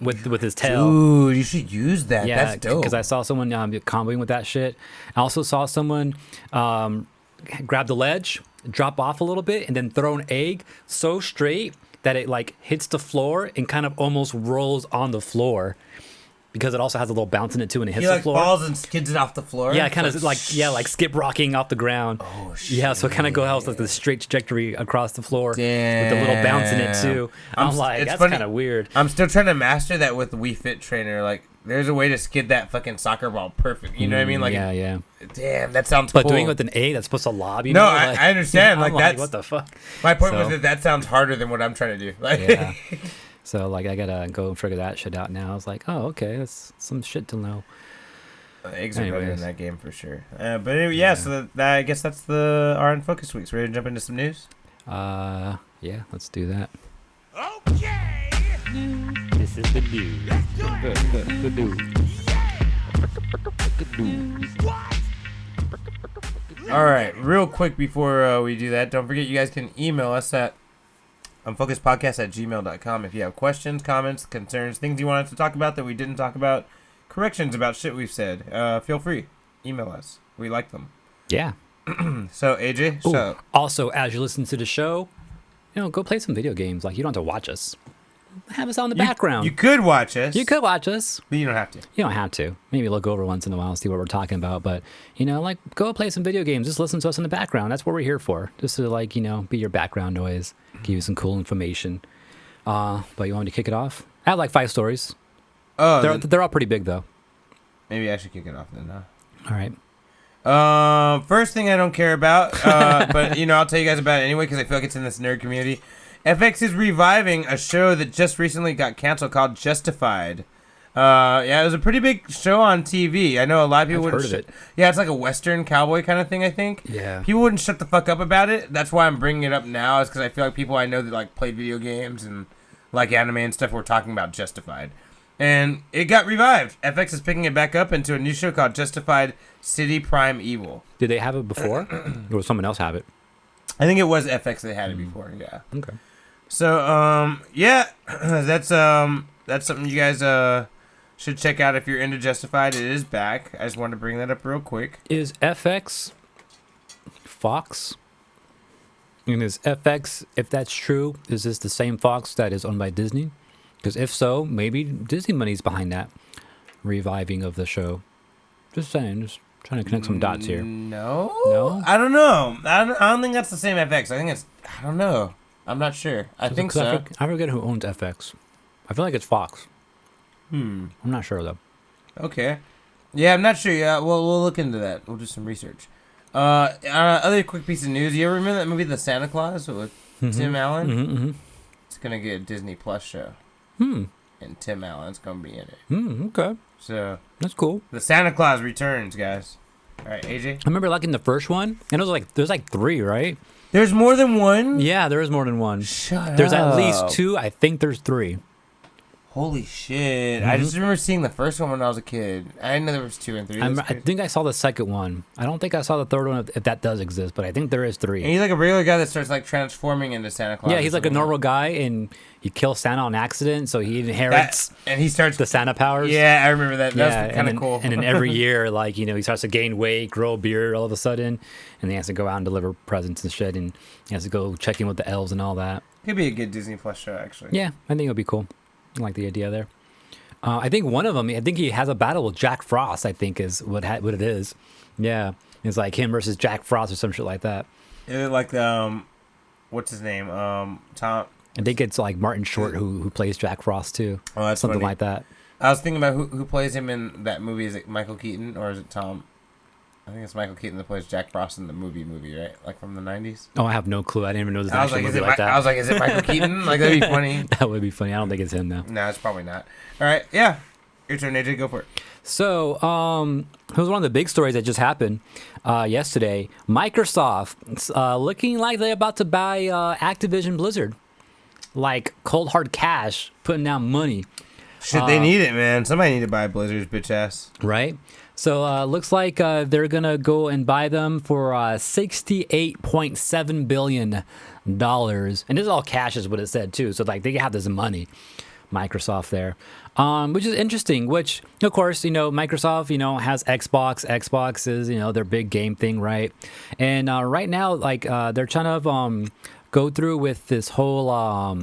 with his tail. Dude, you should use that. Yeah, That's dope. because I saw someone comboing with that shit. I also saw someone grab the ledge, drop off a little bit, and then throw an egg so straight that it like hits the floor and kind of almost rolls on the floor because it also has a little bounce in it too, and it hits he the like floor. falls and skids it off the floor. Yeah, kind of like skip rocking off the ground. Oh shit. Yeah, so it kind of goes like the straight trajectory across the floor with Damn. a little bounce in it too. I'm like, it's that's funny. kind of weird. I'm still trying to master that with the Wii Fit Trainer. Like, there's a way to skid that fucking soccer ball perfect. You know what I mean? Like, yeah. damn, that sounds But cool. doing it with an A that's supposed to lob, No, I understand. I'm Like, that's what the fuck. my point So- was that sounds harder than what I'm trying to do. Like, Yeah. So like I gotta go and figure that shit out now. I was like, oh okay, that's some shit to know. eggs are better in Anyways. that game for sure. But anyway, yeah. So I guess that's the our Unfocused weeks. Ready to jump into some news? Yeah, let's do that. Okay. This is the news. The news. What? All right, real quick before we do that, don't forget you guys can email us at unfocusedpodcast@gmail.com if you have questions, comments, concerns, things you want us to talk about that we didn't talk about, corrections about shit we've said. Feel free, email us. We like them. Yeah. So AJ, Ooh, so also, as you listen to the show, go play some video games. Like you don't have to watch us. Have us on the background. you could watch us. You could watch us. but you don't have to. You don't have to. Maybe look over once in a while and see what we're talking about. But, like, go play some video games. Just listen to us in the background. That's what we're here for. Just to, like, be your background noise. Give you some cool information. But you want me to kick it off? I have, like, 5 stories. Oh, They're all pretty big, though. maybe I should kick it off then. All right. First thing I don't care about, but I'll tell you guys about it anyway because I feel like it's in this nerd community. FX is reviving a show that just recently got canceled called Justified. Yeah, it was a pretty big show on TV. I know a lot of people I've wouldn't. heard of it. Yeah, it's like a Western cowboy kind of thing. I think. Yeah. People wouldn't shut the fuck up about it. That's why I'm bringing it up now. Is because I feel like people I know that like play video games and like anime and stuff were talking about Justified, and it got revived. FX is picking it back up into a new show called Justified: City Prime Evil. Did they have it before? Or did someone else have it? I think it was FX that had it before. Yeah. Okay. So yeah, that's something you guys should check out if you're into Justified. It is back. I just wanted to bring that up real quick. Is FX Fox? And is FX, if that's true, is this the same Fox that is owned by Disney? Because if so, maybe Disney money's behind that reviving of the show. Just saying, just trying to connect some dots here. No, I don't know. I don't think that's the same FX. I think it's. I don't know. I'm not sure. I think so. I forget who owns FX. I feel like it's Fox. Hmm. I'm not sure though. Okay. Yeah, I'm not sure. Yeah, we'll look into that. We'll do some research. Other quick piece of news. You ever remember that movie, The Santa Claus, with Tim Allen? Mm-hmm. It's gonna get a Disney Plus show, and Tim Allen's gonna be in it. Okay. So That's cool. The Santa Claus returns, guys. All right, AJ. I remember like in the first one, and it was there's like 3, right? There's more than one. Yeah, there is more than one. Shut There's up. at least 2. I think there's 3. Holy shit! I just remember seeing the first one when I was a kid. I didn't know there was 2 and 3. I think I saw the second one. I don't think I saw the third one if that does exist, but I think there is 3. And he's like a regular guy that starts like transforming into Santa Claus. Yeah, or he's like a something normal guy, and he kills Santa on accident, so he inherits and he starts. the Santa powers. Yeah, I remember that. That's kind and of then, cool. And then every year, like, he starts to gain weight, grow a beard all of a sudden, and he has to go out and deliver presents and shit, and he has to go check in with the elves and all that. Could be a good Disney Plus show, actually. Yeah, I think it'll be cool. I like the idea there. I think one of them, I think he has a battle with Jack Frost, I think is what it is. Yeah, it's like him versus Jack Frost or some shit like that. Like the what's his name? Tom. I think it's like Martin Short who plays Jack Frost too. Oh, that's something funny. like that. I was thinking about who plays him in that movie. Is it Michael Keaton or is it Tom? I think it's Michael Keaton that plays Jack Frost in the movie, right? Like from the 90s. Oh, I have no clue. I didn't even know there's an I was actual like, movie like that. I was like, is it Michael Keaton? Like, that'd be funny. That would be funny. I don't think it's him though. No, it's probably not. All right, yeah. Your turn, AJ. Go for it. So, here's one of the big stories that just happened yesterday. Microsoft looking like they're about to buy Activision Blizzard. Like cold hard cash, putting down money. Shit, they need it, man. Somebody need to buy Blizzard's bitch ass. Right? So looks like they're going to go and buy them for $68.7 billion. And this is all cash is what it said too. So like they have this money, Microsoft there, which is interesting, which of course, Microsoft, has Xbox. Xbox is, their big game thing, right? And right now, like they're trying to go through with this whole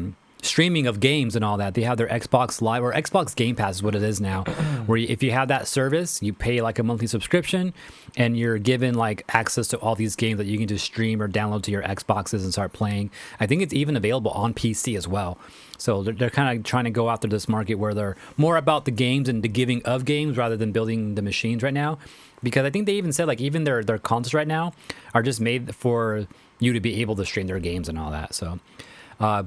streaming of games and all that. They have their Xbox Live or Xbox Game Pass is what it is now, where if you have that service, you pay like a monthly subscription and you're given like access to all these games that you can just stream or download to your Xboxes and start playing. I think it's even available on PC as well. So they're kind of trying to go after this market where they're more about the games and the giving of games rather than building the machines right now. Because I think they even said like even their consoles right now are just made for you to be able to stream their games and all that. So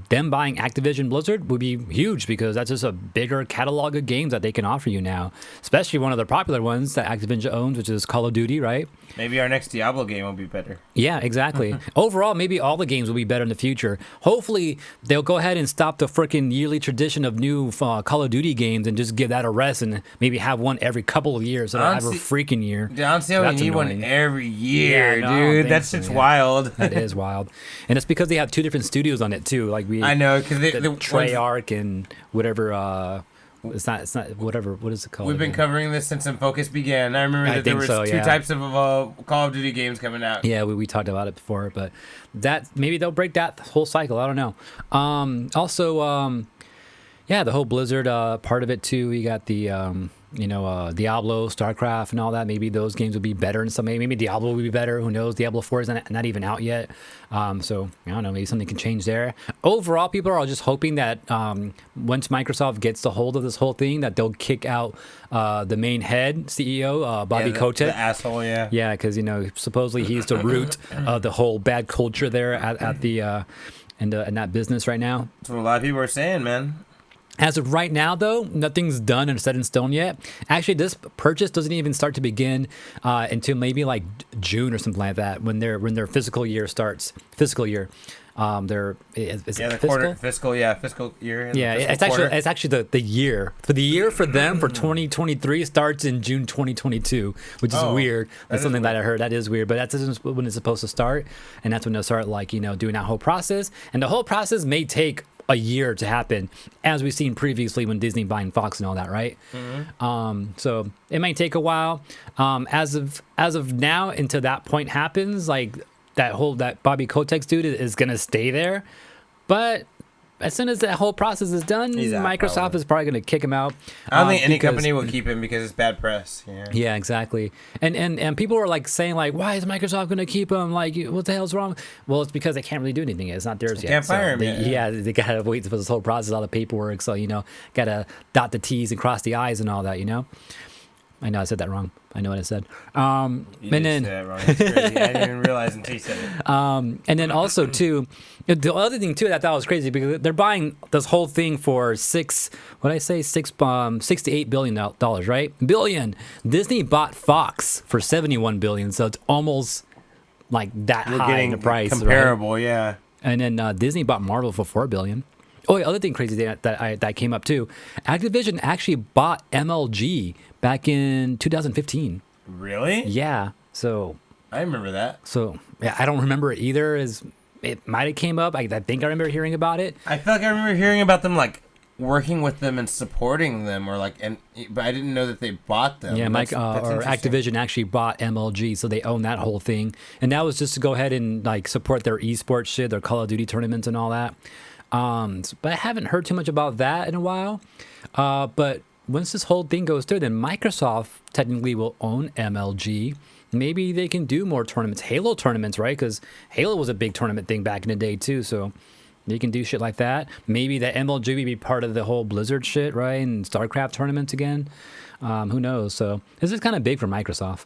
them buying Activision Blizzard would be huge because that's just a bigger catalog of games that they can offer you now, especially one of the popular ones that Activision owns, which is Call of Duty, right? Maybe our next Diablo game will be better. Yeah, exactly. Overall, maybe all the games will be better in the future. Hopefully, they'll go ahead and stop the freaking yearly tradition of new Call of Duty games and just give that a rest and maybe have one every couple of years so every freaking year. Honestly, we need one every year, dude. That shit's wild. That is wild. And it's because they have two different studios on it, too. Like I know, because the Treyarch and whatever. It's not whatever. What is it called? We've been covering this since Unfocused began. I remember that there was two types of Call of Duty games coming out. Yeah, we talked about it before, but that maybe they'll break that whole cycle. I don't know. Also, the whole Blizzard part of it too. We got the Diablo, StarCraft, and all that. Maybe those games would be better in some way. Maybe Diablo would be better. Who knows? Diablo 4 is not even out yet. So I don't know. Maybe something can change there. Overall, people are all just hoping that once Microsoft gets the hold of this whole thing, that they'll kick out the main head CEO, Bobby Kotick. The asshole, yeah. Yeah, because supposedly he's the root of the whole bad culture there at the in that business right now. That's what a lot of people are saying, man. As of right now, though, nothing's done and set in stone yet. Actually, this purchase doesn't even start to begin until maybe like June or something like that, when their fiscal year starts. Fiscal year, fiscal year. Yeah, it's actually the year. For the year for them for 2023 starts in June 2022, which is weird. That's something that I heard. That is weird, but that's when it's supposed to start, and that's when they'll start doing that whole process. And the whole process may take a year to happen, as we've seen previously when Disney buying Fox and all that, right? Mm-hmm. So it might take a while. As of now, until that point happens, like that Bobby Kotick dude is gonna stay there, but as soon as that whole process is done, Microsoft is probably going to kick him out. I don't think any company will keep him because it's bad press. Yeah, exactly. And people were saying why is Microsoft going to keep him? What the hell's wrong? Well, it's because they can't really do anything. It's not theirs yet. Can't fire him yet. Yeah, they got to wait for this whole process, all the paperwork. So, got to dot the T's and cross the I's and all that, I know I said that wrong. I know what I said. You did say that wrong. That's crazy. I didn't even realize until you said it. And then also too, the other thing too that I thought was crazy because they're buying this whole thing for $68 billion, right? Billion. Disney bought Fox for $71 billion, so it's almost like that high in the price. Comparable, right? Yeah. And then Disney bought Marvel for $4 billion. Oh, the other thing crazy that came up too, Activision actually bought MLG back in 2015. Really? Yeah. So I remember that. So yeah, I don't remember it either. It might have came up. I think I remember hearing about it. I feel like I remember hearing about them working with them and supporting them, but I didn't know that they bought them. Yeah, that's Activision actually bought MLG, so they own that whole thing, and that was just to go ahead and support their esports shit, their Call of Duty tournaments and all that. But I haven't heard too much about that in a while. But once this whole thing goes through, then Microsoft technically will own MLG. Maybe they can do more tournaments, Halo tournaments, right? Because Halo was a big tournament thing back in the day too. So You can do shit like that. Maybe that MLG would be part of the whole Blizzard shit, right? And StarCraft tournaments again. Who knows? So this is kind of big for Microsoft.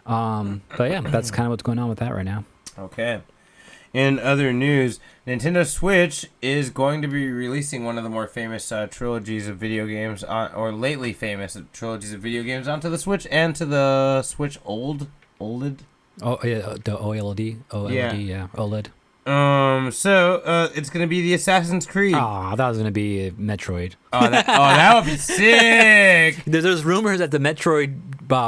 But yeah, that's kind of what's going on with that right now. Okay. In other news, Nintendo Switch is going to be releasing one of the more famous trilogies of video games, or lately famous trilogies of video games, onto the Switch and to the Switch OLED. Oh yeah, the OLED, yeah, OLED. So it's gonna be the Assassin's Creed. Oh, I thought it was gonna be Metroid. That would be sick. There's rumors that the Metroid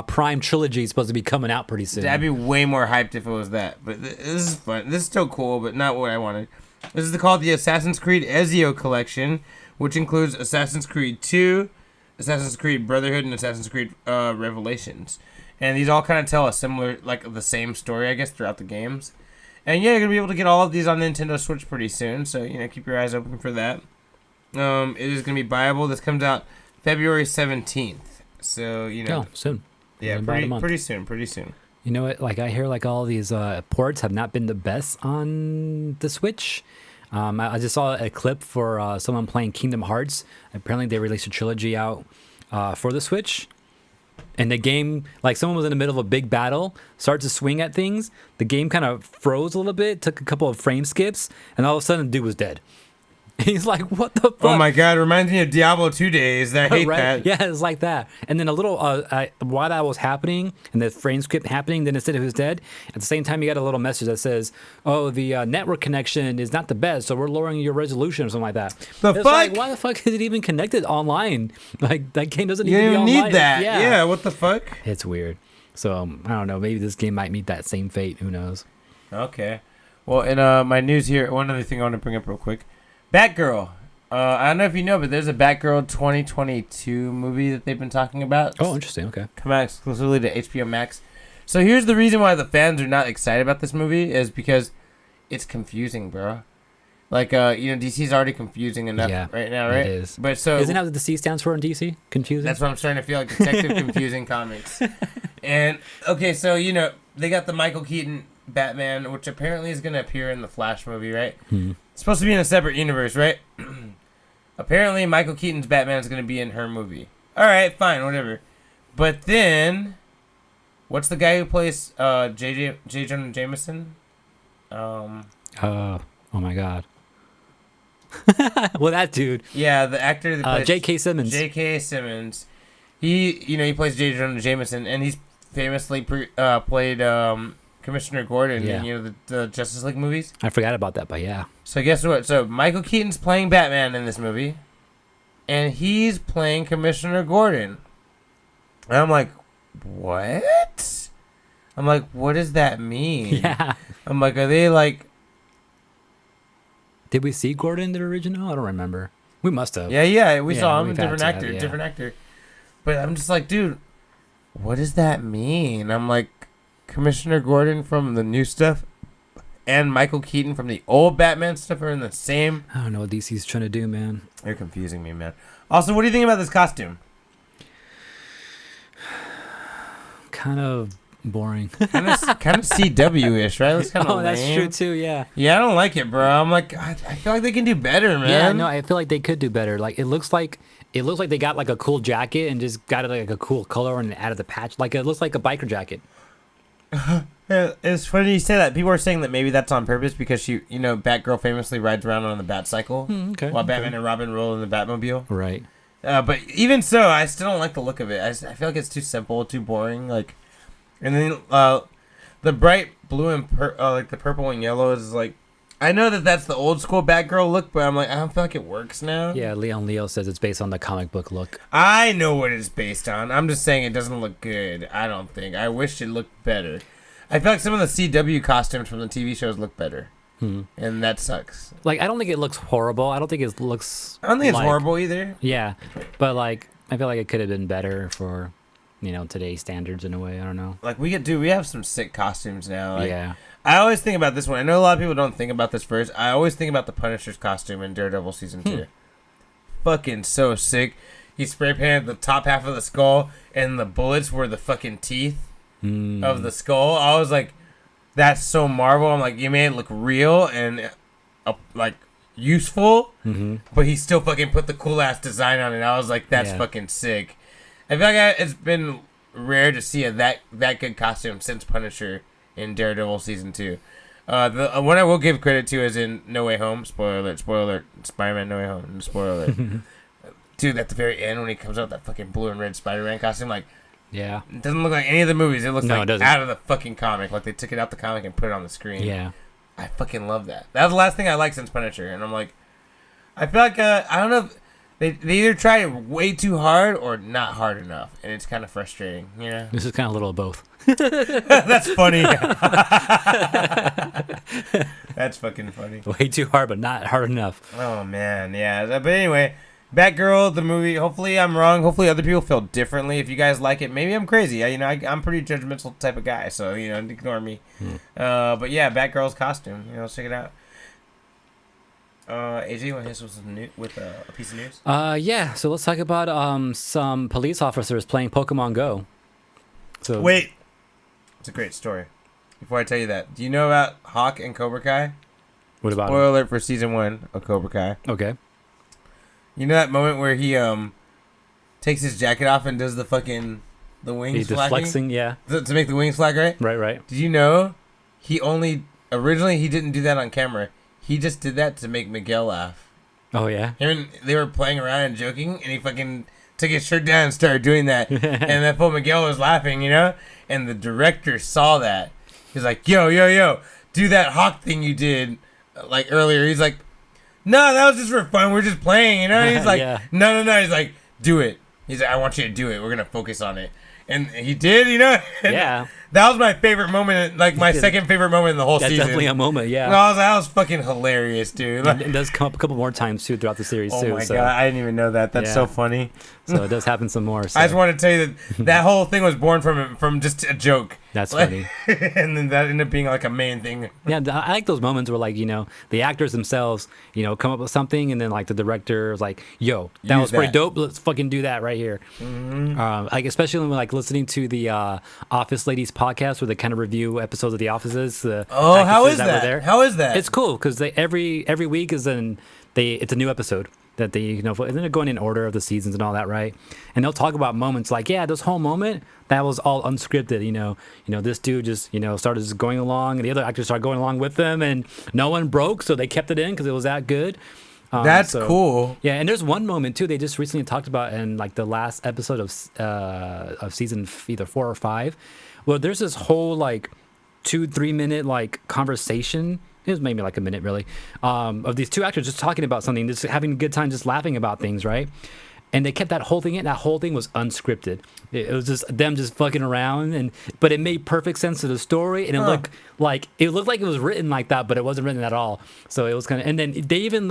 Prime trilogy is supposed to be coming out pretty soon. I'd be way more hyped if it was that. But this is fun. This is still cool, but not what I wanted. This is called the Assassin's Creed Ezio Collection, which includes Assassin's Creed 2, Assassin's Creed Brotherhood, and Assassin's Creed Revelations. And these all kind of tell a similar, like the same story, I guess, throughout the games. And yeah, you're going to be able to get all of these on Nintendo Switch pretty soon, so, keep your eyes open for that. It is going to be buyable. This comes out February 17th. So, soon. Yeah, pretty soon. You know what? Like, I hear like all these ports have not been the best on the Switch. I just saw a clip for someone playing Kingdom Hearts. Apparently, they released a trilogy out for the Switch. And the game, like someone was in the middle of a big battle, started to swing at things. The game kind of froze a little bit, took a couple of frame skips, and all of a sudden the dude was dead. He's like, what the fuck? Oh my God, reminds me of Diablo 2 days. I hate right? that. Yeah, it's like that. And then a little, while that was happening, and the frame skip happening, then instead of he was dead, at the same time you got a little message that says, oh, the network connection is not the best, so we're lowering your resolution or something like that. It's fuck? Like, why the fuck is it even connected online? Like, that game doesn't even be online. You need that. Yeah, what the fuck? It's weird. So, I don't know. Maybe this game might meet that same fate. Who knows? Okay. Well, in my news here, one other thing I want to bring up real quick. Batgirl. I don't know if you know, but there's a Batgirl 2022 movie that they've been talking about. Oh, interesting. Okay. Come out exclusively to HBO Max. So here's the reason why the fans are not excited about this movie is because it's confusing, bro. Like, DC's already confusing enough right now, right? It is. But so isn't that what the C stands for in DC? Confusing. That's what I'm starting to feel like. Detective Confusing Comics. And okay, so they got the Michael Keaton Batman, which apparently is going to appear in the Flash movie, right? It's supposed to be in a separate universe, right? Apparently, Michael Keaton's Batman is going to be in her movie. All right, fine, whatever. But then, what's the guy who plays J. Jonah Jameson? Oh my God. Well, that dude. Yeah, the actor that plays K Simmons. K Simmons. He plays J. Jonah Jameson, and he's famously played Commissioner Gordon in the Justice League movies. I forgot about that, but yeah. So guess what? So Michael Keaton's playing Batman in this movie, and he's playing Commissioner Gordon. And I'm like, what? I'm like, what does that mean? Yeah. I'm like, are they like... Did we see Gordon in the original? I don't remember. We must have. Yeah, we saw him. We've Different actor. But I'm just like, dude, what does that mean? I'm like, Commissioner Gordon from the new stuff and Michael Keaton from the old Batman stuff are in the same... I don't know what DC's trying to do, man. They're confusing me, man. Also, what do you think about this costume? Kind of boring. kind of CW-ish, right? That's kind of that's true too, yeah. Yeah, I don't like it, bro. I'm like, I feel like they can do better, man. Yeah, no, I feel like they could do better. Like, it looks like they got like a cool jacket and just got it like a cool color and added the patch. Like, it looks like a biker jacket. Yeah, it's funny you say that. People are saying that maybe that's on purpose because Batgirl famously rides around on the bat cycle while Batman and Robin roll in the Batmobile. Right. But even so, I still don't like the look of it. I feel like it's too simple, too boring. Like, and then the bright blue and like the purple and yellow is like, I know that's the old school Batgirl look, but I'm like, I don't feel like it works now. Yeah, Leo says it's based on the comic book look. I know what it's based on. I'm just saying it doesn't look good. I don't think. I wish it looked better. I feel like some of the CW costumes from the TV shows look better. And that sucks. Like, I don't think it looks horrible. I don't think it looks... I don't think it's horrible either. Yeah, but like, I feel like it could have been better for, today's standards in a way. I don't know. Like, we have some sick costumes now. Like, yeah. I always think about this one. I know a lot of people don't think about this first. I always think about the Punisher's costume in Daredevil Season 2. Fucking so sick. He spray painted the top half of the skull, and the bullets were the fucking teeth of the skull. I was like, that's so Marvel. I'm like, you made it look real and like useful, but he still fucking put the cool ass design on it. I was like, that's fucking sick. I feel like it's been rare to see that good costume since Punisher in Daredevil season 2. The one I will give credit to is in No Way Home. Spoiler alert. Spider-Man No Way Home. Spoiler alert. Dude, at the very end when he comes out with that fucking blue and red Spider-Man costume, like, yeah, it doesn't look like any of the movies. It looks like it doesn't. out of the fucking comic. Like they took it out the comic and put it on the screen. Yeah. I fucking love that. That was the last thing I liked since Punisher, and I'm like, I feel like I don't know. If they either try it way too hard or not hard enough, and it's kind of frustrating. You know. This is kind of a little of both. That's funny. That's fucking funny. Way too hard, but not hard enough. Oh man, yeah. But anyway, Batgirl, the movie. Hopefully I'm wrong. Hopefully other people feel differently. If you guys like it, maybe I'm crazy. I'm pretty judgmental type of guy, so ignore me. But yeah, Batgirl's costume. Let's check it out. AJ, you want to hit us with a piece of news? Yeah. So let's talk about some police officers playing Pokemon Go. So Wait, it's a great story. Before I tell you that, do you know about Hawk and Cobra Kai? What about Spoiler alert for season 1 of Cobra Kai. Okay. You know that moment where he takes his jacket off and does the wings He's flapping? flexing, yeah. To make the wings flag, right? Right. Did you know originally he didn't do that on camera. He just did that to make Miguel laugh. Oh, yeah? Him and they were playing around and joking, and he fucking took his shirt down and started doing that. And that fool Miguel was laughing, And the director saw that. He's like, yo, do that Hawk thing you did like earlier. He's like, no, that was just for fun. We're just playing, And he's like, Yeah. no. He's like, do it. He's like, I want you to do it. We're going to focus on it. And he did, And Yeah. that was my favorite moment, like my second favorite moment in the whole That's season. definitely a moment, yeah. That was fucking hilarious, dude. It does come up a couple more times, too, throughout the series, Oh too. my so. god, I didn't even know that. That's so funny. So it does happen some more. So. I just want to tell you that whole thing was born from just a joke. That's funny. And then that ended up being like a main thing. Yeah, I like those moments where, like, the actors themselves, come up with something, and then, like, the director is like, yo, that was pretty dope. Let's fucking do that right here. Like, especially when, like, listening to the Office Ladies podcast where they kind of review episodes of The Offices. How is that? How is that? It's cool because every week it's a new episode that they, and then they're going in order of the seasons and all that, right? And they'll talk about moments like, yeah, this whole moment, that was all unscripted, this dude just, started just going along, and the other actors started going along with them, and no one broke, so they kept it in because it was that good. That's cool. Yeah, and there's one moment, too, they just recently talked about in, like, the last episode of season either 4 or 5. Well, there's this whole, like, 2-3 minute, like, conversation. It was maybe like a minute, really, of these two actors just talking about something, just having a good time, just laughing about things, right? And they kept that whole thing in. That whole thing was unscripted. It was just them just fucking around, but it made perfect sense to the story, and it looked like it was written like that, but it wasn't written at all. So it was kind of, and then they even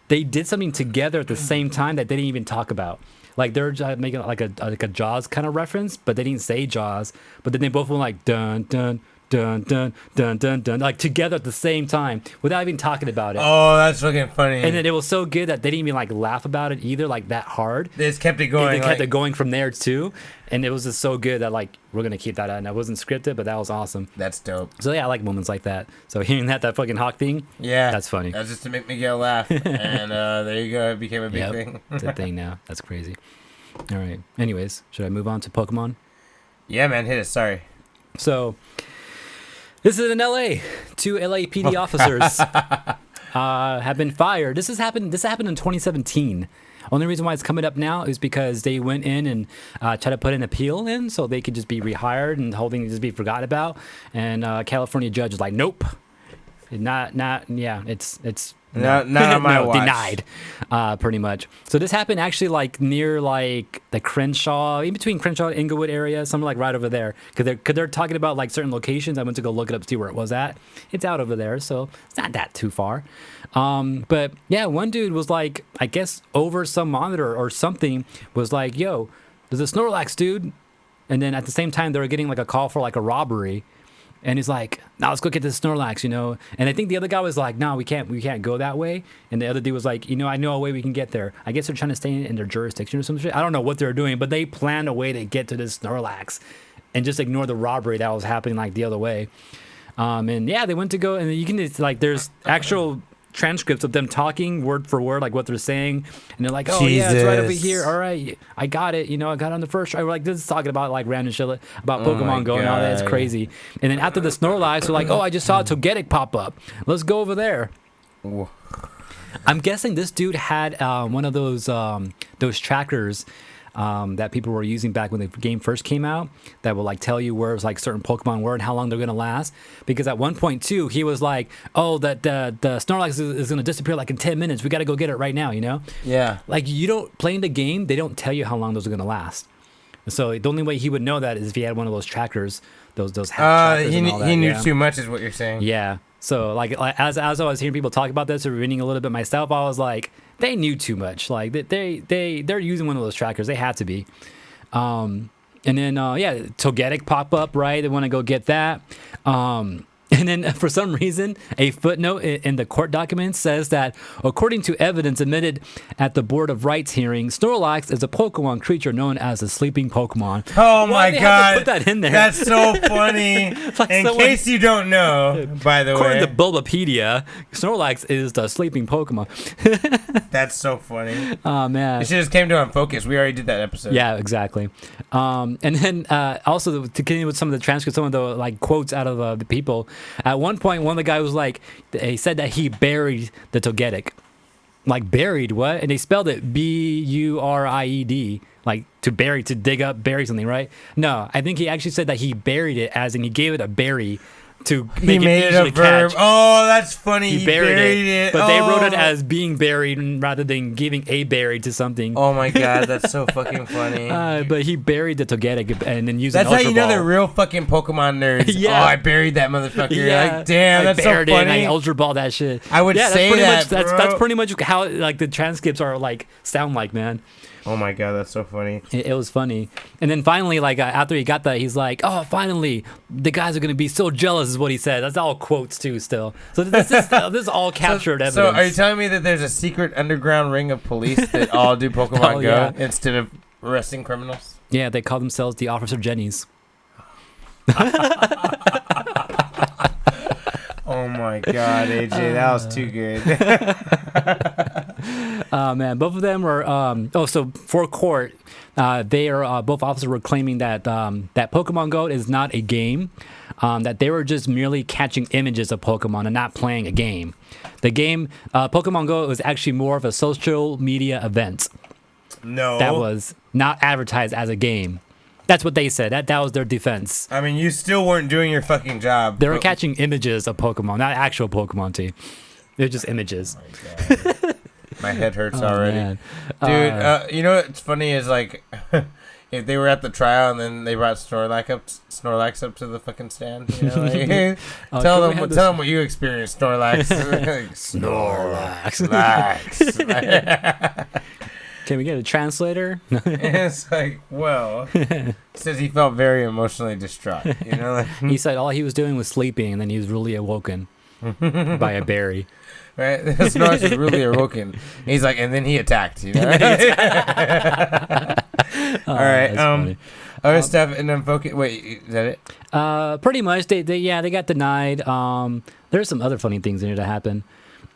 they did something together at the same time that they didn't even talk about. Like they're making like a Jaws kind of reference, but they didn't say Jaws. But then they both went like dun dun. Dun dun dun dun dun, like together at the same time without even talking about it. Oh, that's fucking funny. And then it was so good that they didn't even like laugh about it either, like that hard. They just kept it going. They kept it going from there too, and it was just so good that like we're gonna keep that out. And it wasn't scripted, but that was awesome. That's dope. So yeah, I like moments like that. So hearing that fucking Hawk thing, yeah, that's funny. That's just to make Miguel laugh, and there you go. It became a big thing. It's a thing now. That's crazy. All right. Anyways, should I move on to Pokemon? Yeah, man, hit it. Sorry. So. This is in LA. 2 LAPD officers have been fired. This happened in 2017. Only reason why it's coming up now is because they went in and tried to put an appeal in so they could just be rehired and the whole thing just be forgot about. And California judge is like, nope, it's not on my watch. Denied, pretty much. So this happened actually like near like the Crenshaw, in between Crenshaw and Inglewood area, something like right over there. Cause they're talking about like certain locations. I went to go look it up to see where it was at. It's out over there, so it's not that too far. But yeah, one dude was like, I guess over some monitor or something, was like, "Yo, there's a Snorlax dude," and then at the same time they were getting like a call for like a robbery. And he's like, "No, let's go get this Snorlax, And I think the other guy was like, "No, we can't go that way." And the other dude was like, "I know a way we can get there." I guess they're trying to stay in their jurisdiction or some shit. I don't know what they're doing, but they planned a way to get to this Snorlax and just ignore the robbery that was happening like the other way. And yeah, they went to go, and you can just like, there's actual transcripts of them talking word for word, like what they're saying, and they're like, "Oh yeah, it's right over here. All right, I got it. I got it on the first try." We're like, this is talking about like random shit about Pokemon Go and all that. It's crazy. And then after the Snorlax, we're like, "Oh, I just saw Togetic pop up. Let's go over there." Whoa. I'm guessing this dude had one of those trackers that people were using back when the game first came out that will like tell you where it's like certain Pokemon were and how long they're gonna last. Because at one point too, he was like, "Oh, that the Snorlax is gonna disappear like in 10 minutes. We gotta go get it right now." Yeah. Like you don't playing the game, they don't tell you how long those are gonna last. So the only way he would know that is if he had one of those trackers, those trackers and all that. He knew too much, is what you're saying. Yeah. So like as I was hearing people talk about this or reading a little bit myself, I was like, they knew too much. Like they're using one of those trackers. They had to be. And then Togetic pop up, right? They want to go get that. And then for some reason, a footnote in the court documents says that according to evidence admitted at the Board of Rights hearing, Snorlax is a Pokemon creature known as a sleeping Pokemon. Oh my God. Put that in there. That's so funny. Like in case you don't know, by the way. According to Bulbapedia, Snorlax is the sleeping Pokemon. That's so funny. Oh, man. It should just came to Unfocused. We already did that episode. Yeah, exactly. And then also to continue with some of the transcripts, some of the like quotes out of the people. At one point, one of the guys was like, he said that he buried the Togetic. Like, buried what? And they spelled it B-U-R-I-E-D. Like, to bury, to dig up, bury something, right? No, I think he actually said that he buried it as in he gave it a bury to make it easy to verb. catch. Oh, that's funny. He buried it. But they wrote it as being buried rather than giving a berry to something. Oh my God, that's so fucking funny. But he buried the Togetic and then used That's Ultra how you know Ball. they're real fucking Pokemon nerds. Yeah. Oh, I buried that motherfucker. Yeah. Like, damn, I that's so buried funny. it and I Ultra Ball that shit. I would say that's that, bro. That's pretty much how like the transcripts are like sound like, man. Oh my God, that's so funny. It was funny. And then finally, like after he got that, he's like, "Oh, finally, the guys are gonna be so jealous," is what he said. That's all quotes too, still. So this is all captured evidence. So are you telling me that there's a secret underground ring of police that all do Pokemon Go instead of arresting criminals? Yeah, they call themselves the Officer Jennies. Oh my God, AJ, that was too good. Man, both of them were. So for court, they are both officers were claiming that that Pokemon Go is not a game. That they were just merely catching images of Pokemon and not playing a game. The game Pokemon Go was actually more of a social media event. No, That was not advertised as a game. That's what they said. That was their defense. I mean, you still weren't doing your fucking job. They were catching images of Pokemon, not actual Pokemon, T. They're just images. Oh my God. My head hurts already. Man. Dude, you know what's funny is like if they were at the trial and then they brought Snorlax up to the fucking stand, you know, like, tell them what you experienced, Snorlax. Snorlax. Can we get a translator? It's like, well, he says he felt very emotionally distraught. You know, like, He said all he was doing was sleeping, and then he was really awoken by a berry. right? Snorlax was really awoken. And he's like, and then he attacked. You know, all right. Other stuff and then focus. Wait, is that it? Pretty much. They got denied. There's some other funny things in here that happened.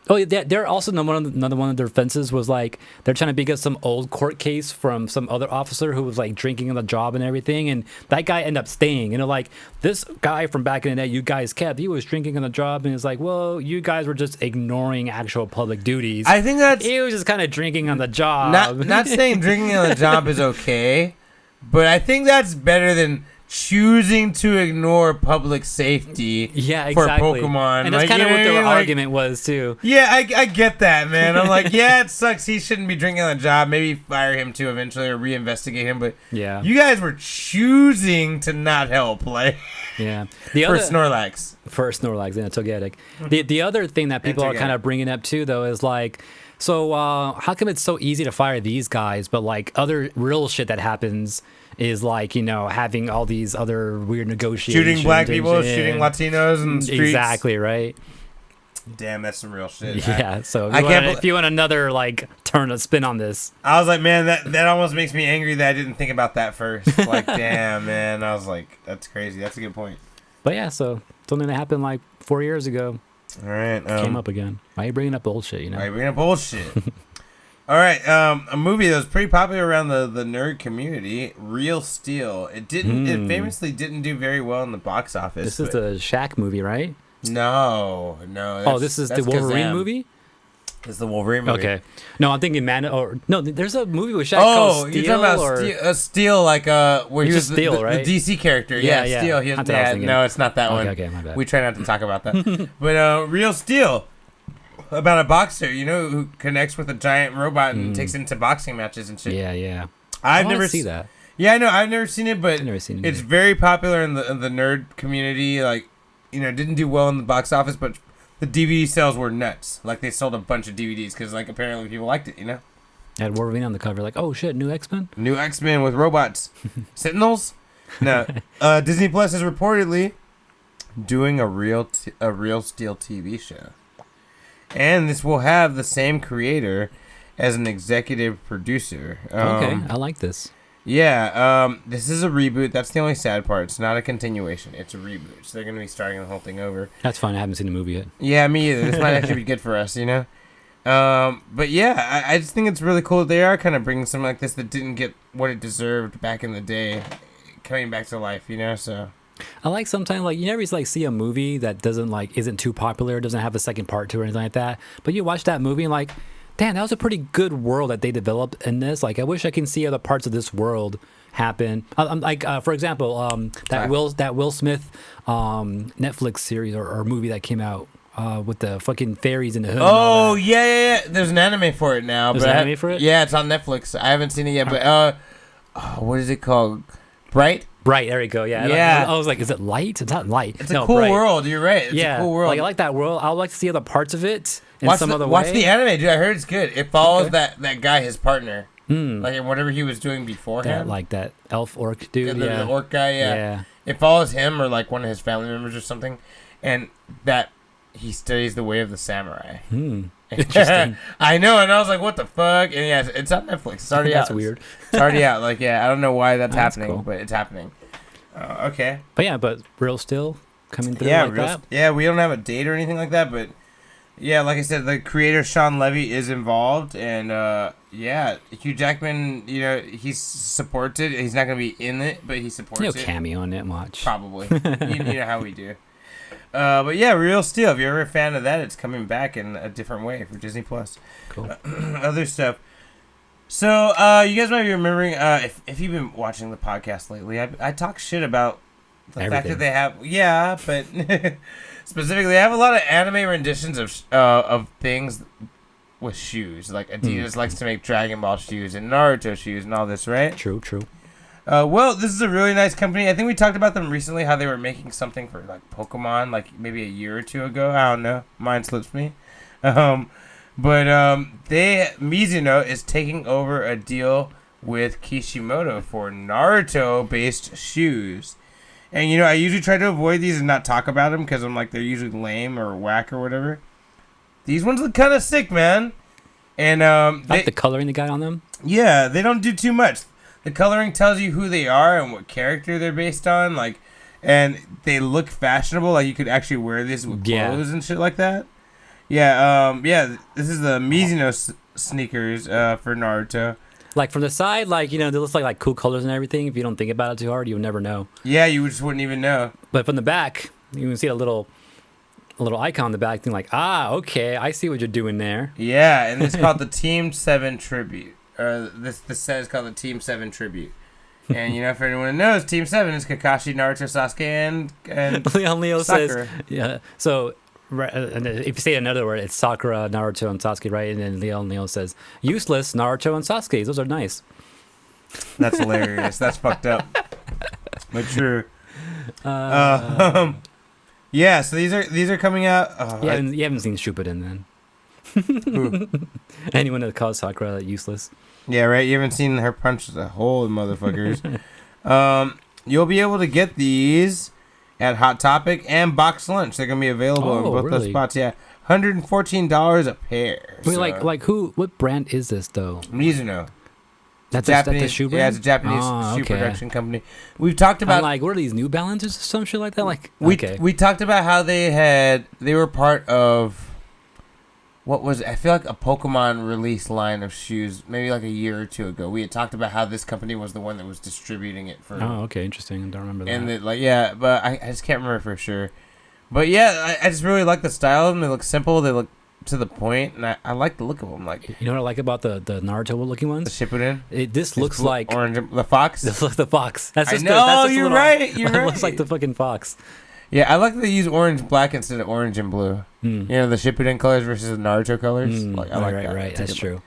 Oh, yeah, they're also another one of their offenses was like they're trying to beat up some old court case from some other officer who was like drinking on the job and everything, and that guy ended up staying. Like this guy from back in the day, you guys kept, he was drinking on the job, and it's like, well, you guys were just ignoring actual public duties. I think that's he was just kind of drinking on the job. not saying drinking on the job is okay, but I think that's better than choosing to ignore public safety for Pokemon. And that's kind of what their argument was too. Yeah, I get that, man. I'm like, yeah, it sucks. He shouldn't be drinking on the job. Maybe fire him too eventually or reinvestigate him. But yeah, you guys were choosing to not help. Like, yeah, for Snorlax and Togetic. The other thing that people are kind of bringing up too, though, is like, so how come it's so easy to fire these guys, but like other real shit that happens is like, you know, having all these other weird negotiations, shooting black people, shooting Latinos in the streets. Exactly, right? Damn, that's some real shit. Yeah. So if you want another like turn a spin on this, I was like, man, that almost makes me angry that I didn't think about that first. Like, damn, man, I was like, that's crazy. That's a good point. But yeah, so something that happened like 4 years ago. All right. Came up again. Why are you bringing up old shit, you know? Why are you bringing up bullshit? All right. A movie that was pretty popular around the nerd community, Real Steel. It famously didn't do very well in the box office. This is the Shaq movie, right? No. This is the Wolverine movie? It's the Wolverine movie. Okay. No, I'm thinking there's a movie with Shaq called Steel. You're talking about Steel, like where he was Steel, right? the DC character. Yeah. Steel. No, it's not that one. Okay, my bad. We try not to talk about that. But Real Steel, about a boxer, who connects with a giant robot and takes into boxing matches and shit. Yeah. I've never seen that. Yeah, I know. I've never seen it, but I've never seen it it's either. very popular in the nerd community. Like, didn't do well in the box office, but the DVD sales were nuts. Like, they sold a bunch of DVDs because, like, apparently people liked it, Had Wolverine on the cover, like, oh shit, new X-Men? New X-Men with robots. Sentinels? No. Disney Plus is reportedly doing a Real Steel TV show. And this will have the same creator as an executive producer. Okay, I like this. Yeah, this is a reboot. That's the only sad part. It's not a continuation. It's a reboot. So they're going to be starting the whole thing over. That's fine. I haven't seen the movie yet. Yeah, me either. This might actually be good for us, But yeah, I just think it's really cool that they are kind of bringing something like this that didn't get what it deserved back in the day, coming back to life, so... I like sometimes, like, you never see a movie that isn't too popular, doesn't have a second part to it or anything like that. But you watch that movie and like, damn, that was a pretty good world that they developed in this. Like, I wish I can see other parts of this world happen. For example, that Will Smith Netflix series or movie that came out with the fucking fairies in the hood. Oh, yeah. There's an anime for it now. There's an anime for it? Yeah, it's on Netflix. I haven't seen it yet, but what is it called? Bright, there we go. Yeah. I was like, is it light? It's not light. It's a cool world. You're right. It's a cool world. Like, I like that world. I would like to see other parts of it in watch some other way. Watch the anime, dude. I heard it's good. It follows that guy, his partner. Like, in whatever he was doing beforehand. Like that elf orc dude. The orc guy, yeah. It follows him or like one of his family members or something. And that he studies the way of the samurai. Interesting. I know, and I was like, what the fuck? And yeah, it's on Netflix. It's already out. That's weird. It's already out. Like, I don't know why that's happening, cool. but it's happening. Okay. But Real Steel coming through like that? Yeah, we don't have a date or anything like that, but yeah, like I said, the creator Sean Levy is involved, and Hugh Jackman, he supports it. He's not going to be in it, but he supports it. Cameo in it much. Probably. you know how we do. But yeah, Real Steel. If you're ever a fan of that, it's coming back in a different way for Disney Plus. Cool. Other stuff. So you guys might be remembering if you've been watching the podcast lately, I talk shit about the fact that they have but specifically they have a lot of anime renditions of things with shoes. Like Adidas likes to make Dragon Ball shoes and Naruto shoes and all this, right? True. Well, this is a really nice company. I think we talked about them recently, how they were making something for like Pokemon, like maybe a year or two ago. I don't know. Mine slips me. But Mizuno is taking over a deal with Kishimoto for Naruto-based shoes. And, I usually try to avoid these and not talk about them because I'm like, they're usually lame or whack or whatever. These ones look kind of sick, man. And like the coloring they got on them? Yeah, they don't do too much. The coloring tells you who they are and what character they're based on, like, and they look fashionable. Like you could actually wear this with clothes and shit like that. Yeah, This is the Mizuno sneakers for Naruto. Like from the side, like they look like cool colors and everything. If you don't think about it too hard, you would never know. Yeah, you just wouldn't even know. But from the back, you can see a little icon on the back, thing like, okay, I see what you're doing there. Yeah, and it's called the Team 7 Tribute. This set is called the Team 7 Tribute. And, if anyone knows, Team 7 is Kakashi, Naruto, Sasuke, and Leo Sakura. says, yeah, so and if you say another word, it's Sakura, Naruto, and Sasuke, right? And then Leo says, useless, Naruto, and Sasuke. Those are nice. That's hilarious. That's fucked up. But true. Yeah, so these are coming out. You haven't seen Shippuden then. Anyone that calls Sakura useless. Yeah, right. You haven't seen her punch the hole in motherfuckers. You'll be able to get these at Hot Topic and Box Lunch. They're gonna be available in both those spots. Yeah, $114 a pair. Wait, like who? What brand is this though? Mizuno. That's Japanese, a shoe brand? yeah, it's a Japanese Oh, shoe okay. production company. We've talked about I'm like, what are these, New Balances or some shit like that? Like, we okay. we talked about how they were part of what was it? I feel like a Pokemon release line of shoes maybe like a year or two ago. We had talked about how this company was the one that was distributing it for. Oh, okay, interesting. I don't remember that. And that, like, yeah, but I just can't remember for sure. But yeah, I just really like the style of them. They look simple. They look to the point, and I like the look of them. Like, you know what I like about the Naruto looking the ones? Shippuden. This looks like orange, the fox. This looks like the fox. That's I just know, that's just a you're little- right, you're It looks right. like the fucking fox. Yeah, I like that they use orange black instead of orange and blue. Hmm. You know, the Shippuden colors versus the Naruto colors. Mm, Like, I like right, that. right. That's true.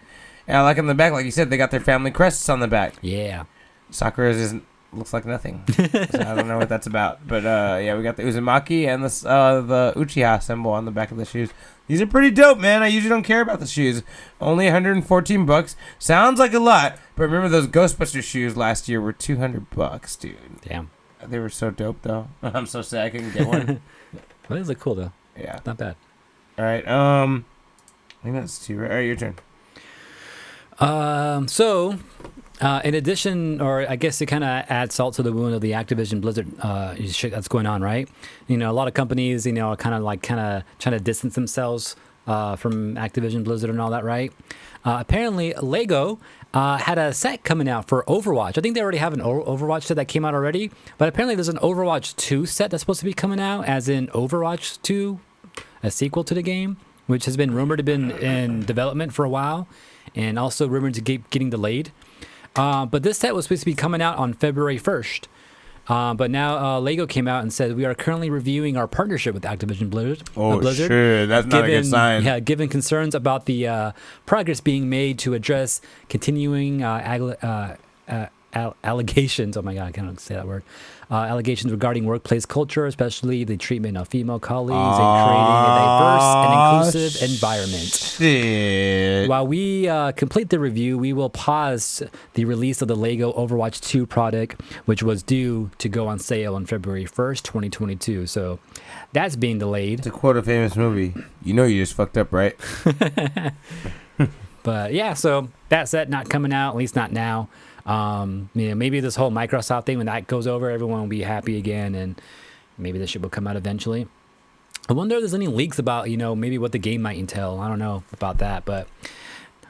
And I like on the back, like you said, they got their family crests on the back. Yeah. Sakura's looks like nothing. So I don't know what that's about. But yeah, we got the Uzumaki and the Uchiha symbol on the back of the shoes. These are pretty dope, man. I usually don't care about the shoes. Only $114. Sounds like a lot, but remember those Ghostbusters shoes last year were $200, dude. Damn. They were so dope, though. I'm so sad I couldn't get one. Well, these look cool though. Yeah. Not bad. All right. I think that's two. Right? All right, your turn. So, in addition, or I guess to kind of add salt to the wound of the Activision Blizzard shit that's going on, right? You know, a lot of companies, you know, are kind of trying to distance themselves from Activision Blizzard and all that, right? Apparently, Lego had a set coming out for Overwatch. I think they already have an Overwatch set that came out already, but apparently there's an Overwatch 2 set that's supposed to be coming out, as in Overwatch 2, a sequel to the game, which has been rumored to be in development for a while, and also rumored to keep getting delayed. But this set was supposed to be coming out on February 1st. But now Lego came out and said, we are currently reviewing our partnership with Activision Blizzard. Blizzard, sure. That's not a good sign. Yeah, given concerns about the progress being made to address continuing allegations. Oh my God, I can't say that word. Allegations regarding workplace culture, especially the treatment of female colleagues and creating a diverse and inclusive environment. Shit. While we complete the review, we will pause the release of the Lego Overwatch 2 product, which was due to go on sale on February 1st, 2022. So that's being delayed. To quote a famous movie, you know you just fucked up, right? But yeah, so that's that not coming out, at least not now. You know, maybe this whole Microsoft thing, when that goes over, everyone will be happy again, and maybe this shit will come out eventually. I wonder if there's any leaks about, you know, maybe what the game might entail. I don't know about that, but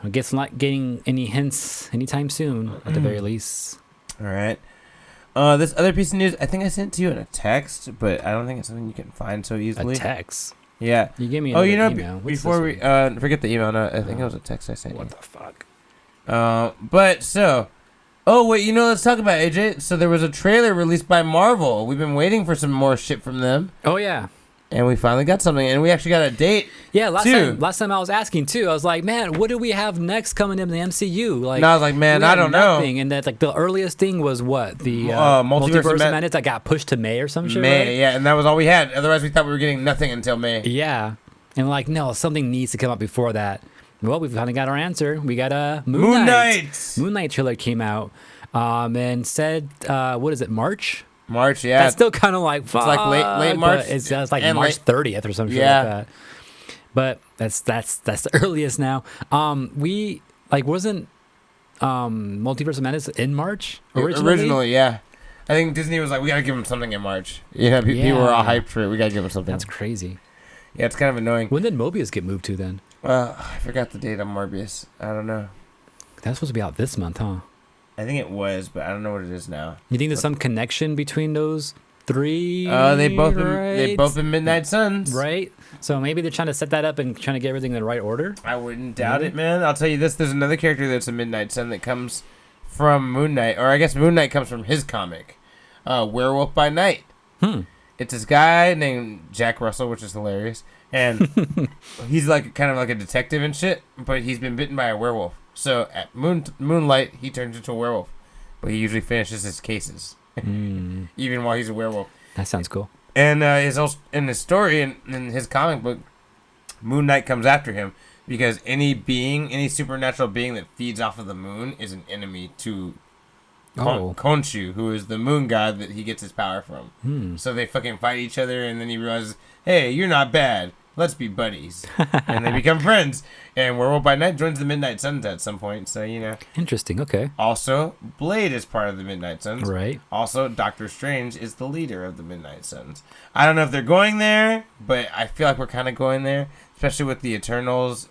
I guess I'm not getting any hints anytime soon, at the very least. All right. This other piece of news, I think I sent to you in a text, but I don't think it's something you can find so easily. A text. Yeah. You gave me Oh, another you know, email. What's before this we one? forget the email. No, I think it was a text I sent you. What the fuck? But so, oh wait, you know, let's talk about AJ. So there was a trailer released by Marvel. We've been waiting for some more shit from them, Oh yeah. and we finally got something, and we actually got a date. Yeah, Two. last time I was asking too, I was like, man, what do we have next coming in the MCU? Like, And I was like, man, we I had don't know. nothing. And that's like the earliest thing was what? The Multiverse Multiverse of of Madness that got pushed to May or some shit. May, right? yeah, and that was all we had. Otherwise, we thought we were getting nothing until May. Yeah. And like, no, something needs to come up before that. Well, we finally got our answer. We got a Moon Knight. Moon Knight trailer came out and said, what is it, March? March, yeah. That's still kind of like, fuck. like late but March It's like and March 30th or some shit Yeah. like that. But that's the earliest now. We like wasn't Multiverse of Madness in March Originally, yeah. I think Disney was like, we gotta give them something in March. You know, people were all Yeah. hyped for it. We gotta give them something. That's crazy. Yeah, it's kind of annoying. When did Mobius get moved to then? I forgot the date on Morbius. I don't know. That's supposed to be out this month, huh? I think it was, but I don't know what it is now. You think there's some connection between those three? They've both right? been Midnight Suns. Right? So maybe they're trying to set that up and trying to get everything in the right order. I wouldn't doubt it, man. I'll tell you this: there's another character that's a Midnight Sun that comes from Moon Knight, or I guess Moon Knight comes from his comic, Werewolf by Night. It's this guy named Jack Russell, which is hilarious, and he's like kind of like a detective and shit, but he's been bitten by a werewolf. So at Moonlight, he turns into a werewolf, but he usually finishes his cases, even while he's a werewolf. That sounds cool. And in his story, in his comic book, Moon Knight comes after him because any supernatural being that feeds off of the moon is an enemy to Khonshu, who is the moon god that he gets his power from. So they fucking fight each other, and then he realizes, hey, you're not bad. Let's be buddies. And they become friends. And Werewolf by Night joins the Midnight Suns at some point. So, you know. Interesting. Okay. Also, Blade is part of the Midnight Suns. Right. Also, Doctor Strange is the leader of the Midnight Suns. I don't know if they're going there, but I feel like we're kind of going there. Especially with the Eternals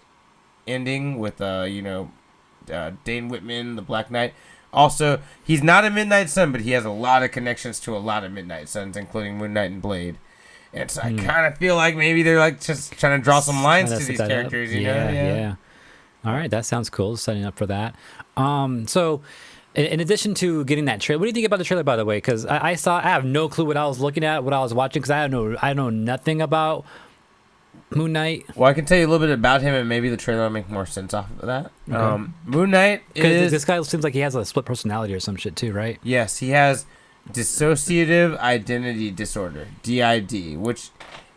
ending with, Dane Whitman, the Black Knight. Also, he's not a Midnight Sun, but he has a lot of connections to a lot of Midnight Suns, including Moon Knight and Blade. And so I kind of feel like maybe they're like just trying to draw some lines to these characters, you know? Yeah. All right, that sounds cool. Setting up for that. So, in addition to getting that trailer, what do you think about the trailer, by the way? Because I have no clue what I was looking at, what I was watching, because I know nothing about Moon Knight. Well, I can tell you a little bit about him, and maybe the trailer will make more sense off of that. Okay. Moon Knight is... This guy seems like he has a split personality or some shit too, right? Yes, he has dissociative identity disorder, DID, which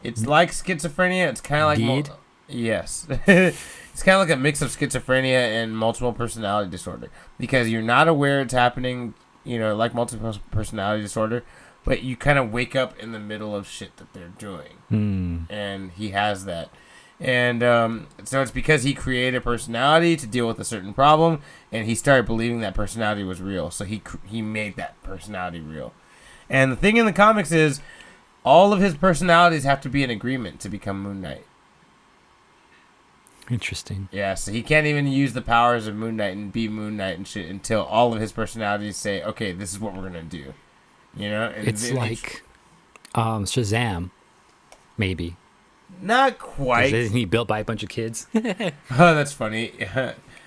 it's like schizophrenia. It's kind of like... Yes. It's kind of like a mix of schizophrenia and multiple personality disorder, because you're not aware it's happening, like multiple personality disorder, but you kind of wake up in the middle of shit that they're doing. And he has that. And so it's because he created a personality to deal with a certain problem, and he started believing that personality was real. So he made that personality real. And the thing in the comics is, all of his personalities have to be in agreement to become Moon Knight. Interesting. Yeah, so he can't even use the powers of Moon Knight and be Moon Knight and shit until all of his personalities say, okay, this is what we're going to do. And it's like Shazam, maybe. Not quite. Isn't he built by a bunch of kids? Oh, that's funny.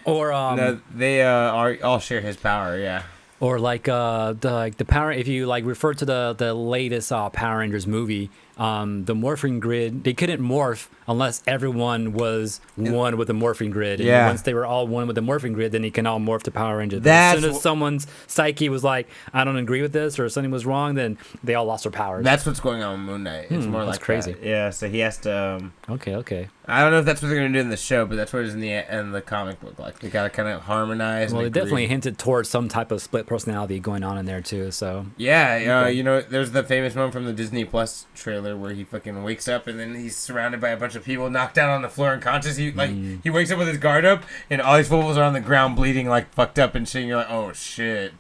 Or no, they all share his power. Yeah. Or like the power. If you like refer to the latest Power Rangers movie, the morphing grid, they couldn't morph unless everyone was one with the morphing grid. And once they were all one with the morphing grid, then they can all morph to Power Rangers. As soon as someone's psyche was like, I don't agree with this, or something was wrong, then they all lost their powers. That's what's going on with Moon Knight. It's more like crazy. That. Yeah, so he has to. Okay. I don't know if that's what they're gonna do in the show, but that's what it is in the comic book. Like they gotta kind of harmonize. Well, and it definitely hinted towards some type of split personality going on in there too. So yeah, there's the famous one from the Disney Plus trailer where he fucking wakes up and then he's surrounded by a bunch of people knocked down on the floor unconscious. He wakes up with his guard up and all these fools are on the ground bleeding like fucked up and shit. And you're like, oh shit.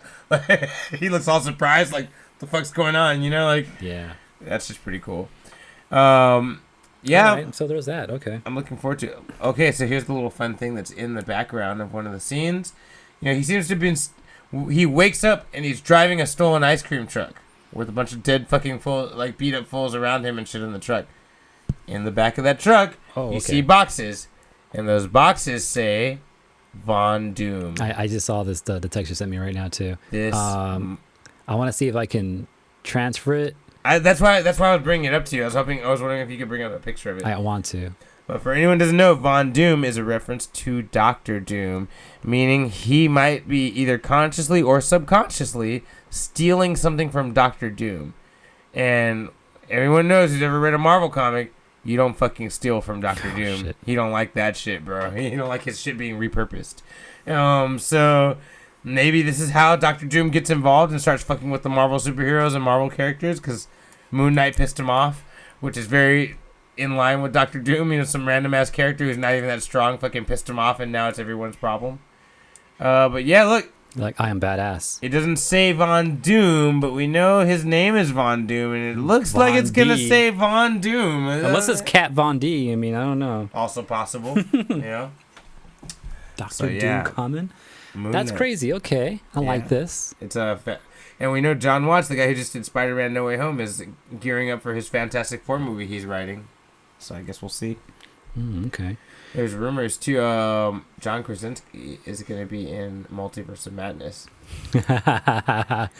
He looks all surprised, like the fuck's going on, yeah, that's just pretty cool. Yeah. Right, so there's that. Okay. I'm looking forward to it. Okay, so here's the little fun thing that's in the background of one of the scenes. He seems to be he wakes up and he's driving a stolen ice cream truck with a bunch of dead fucking beat up fools around him and shit in the truck. In the back of that truck, you see boxes, and those boxes say Von Doom. I just saw this, the text you sent me right now too. This I want to see if I can transfer it. That's why I was bringing it up to you. I was wondering if you could bring up a picture of it. I want to. But for anyone who doesn't know, Von Doom is a reference to Doctor Doom, meaning he might be either consciously or subconsciously stealing something from Doctor Doom. And everyone knows who's ever read a Marvel comic, you don't fucking steal from Doctor Doom. Shit. He don't like that shit, bro. He don't like his shit being repurposed. So maybe this is how Doctor Doom gets involved and starts fucking with the Marvel superheroes and Marvel characters, because Moon Knight pissed him off, which is very in line with Doctor Doom. Some random ass character who's not even that strong fucking pissed him off, and now it's everyone's problem. But yeah, look. Like, I am badass. It doesn't say Von Doom, but we know his name is Von Doom, and it looks like it's going to say Von Doom. Unless it's Cat Von D. I mean, I don't know. Also possible, Dr. Doom coming? Moon That's Knight. Crazy. Okay. I like this. It's and we know John Watts, the guy who just did Spider-Man No Way Home, is gearing up for his Fantastic Four movie he's writing. So I guess we'll see. Okay. There's rumors too. John Krasinski is going to be in Multiverse of Madness.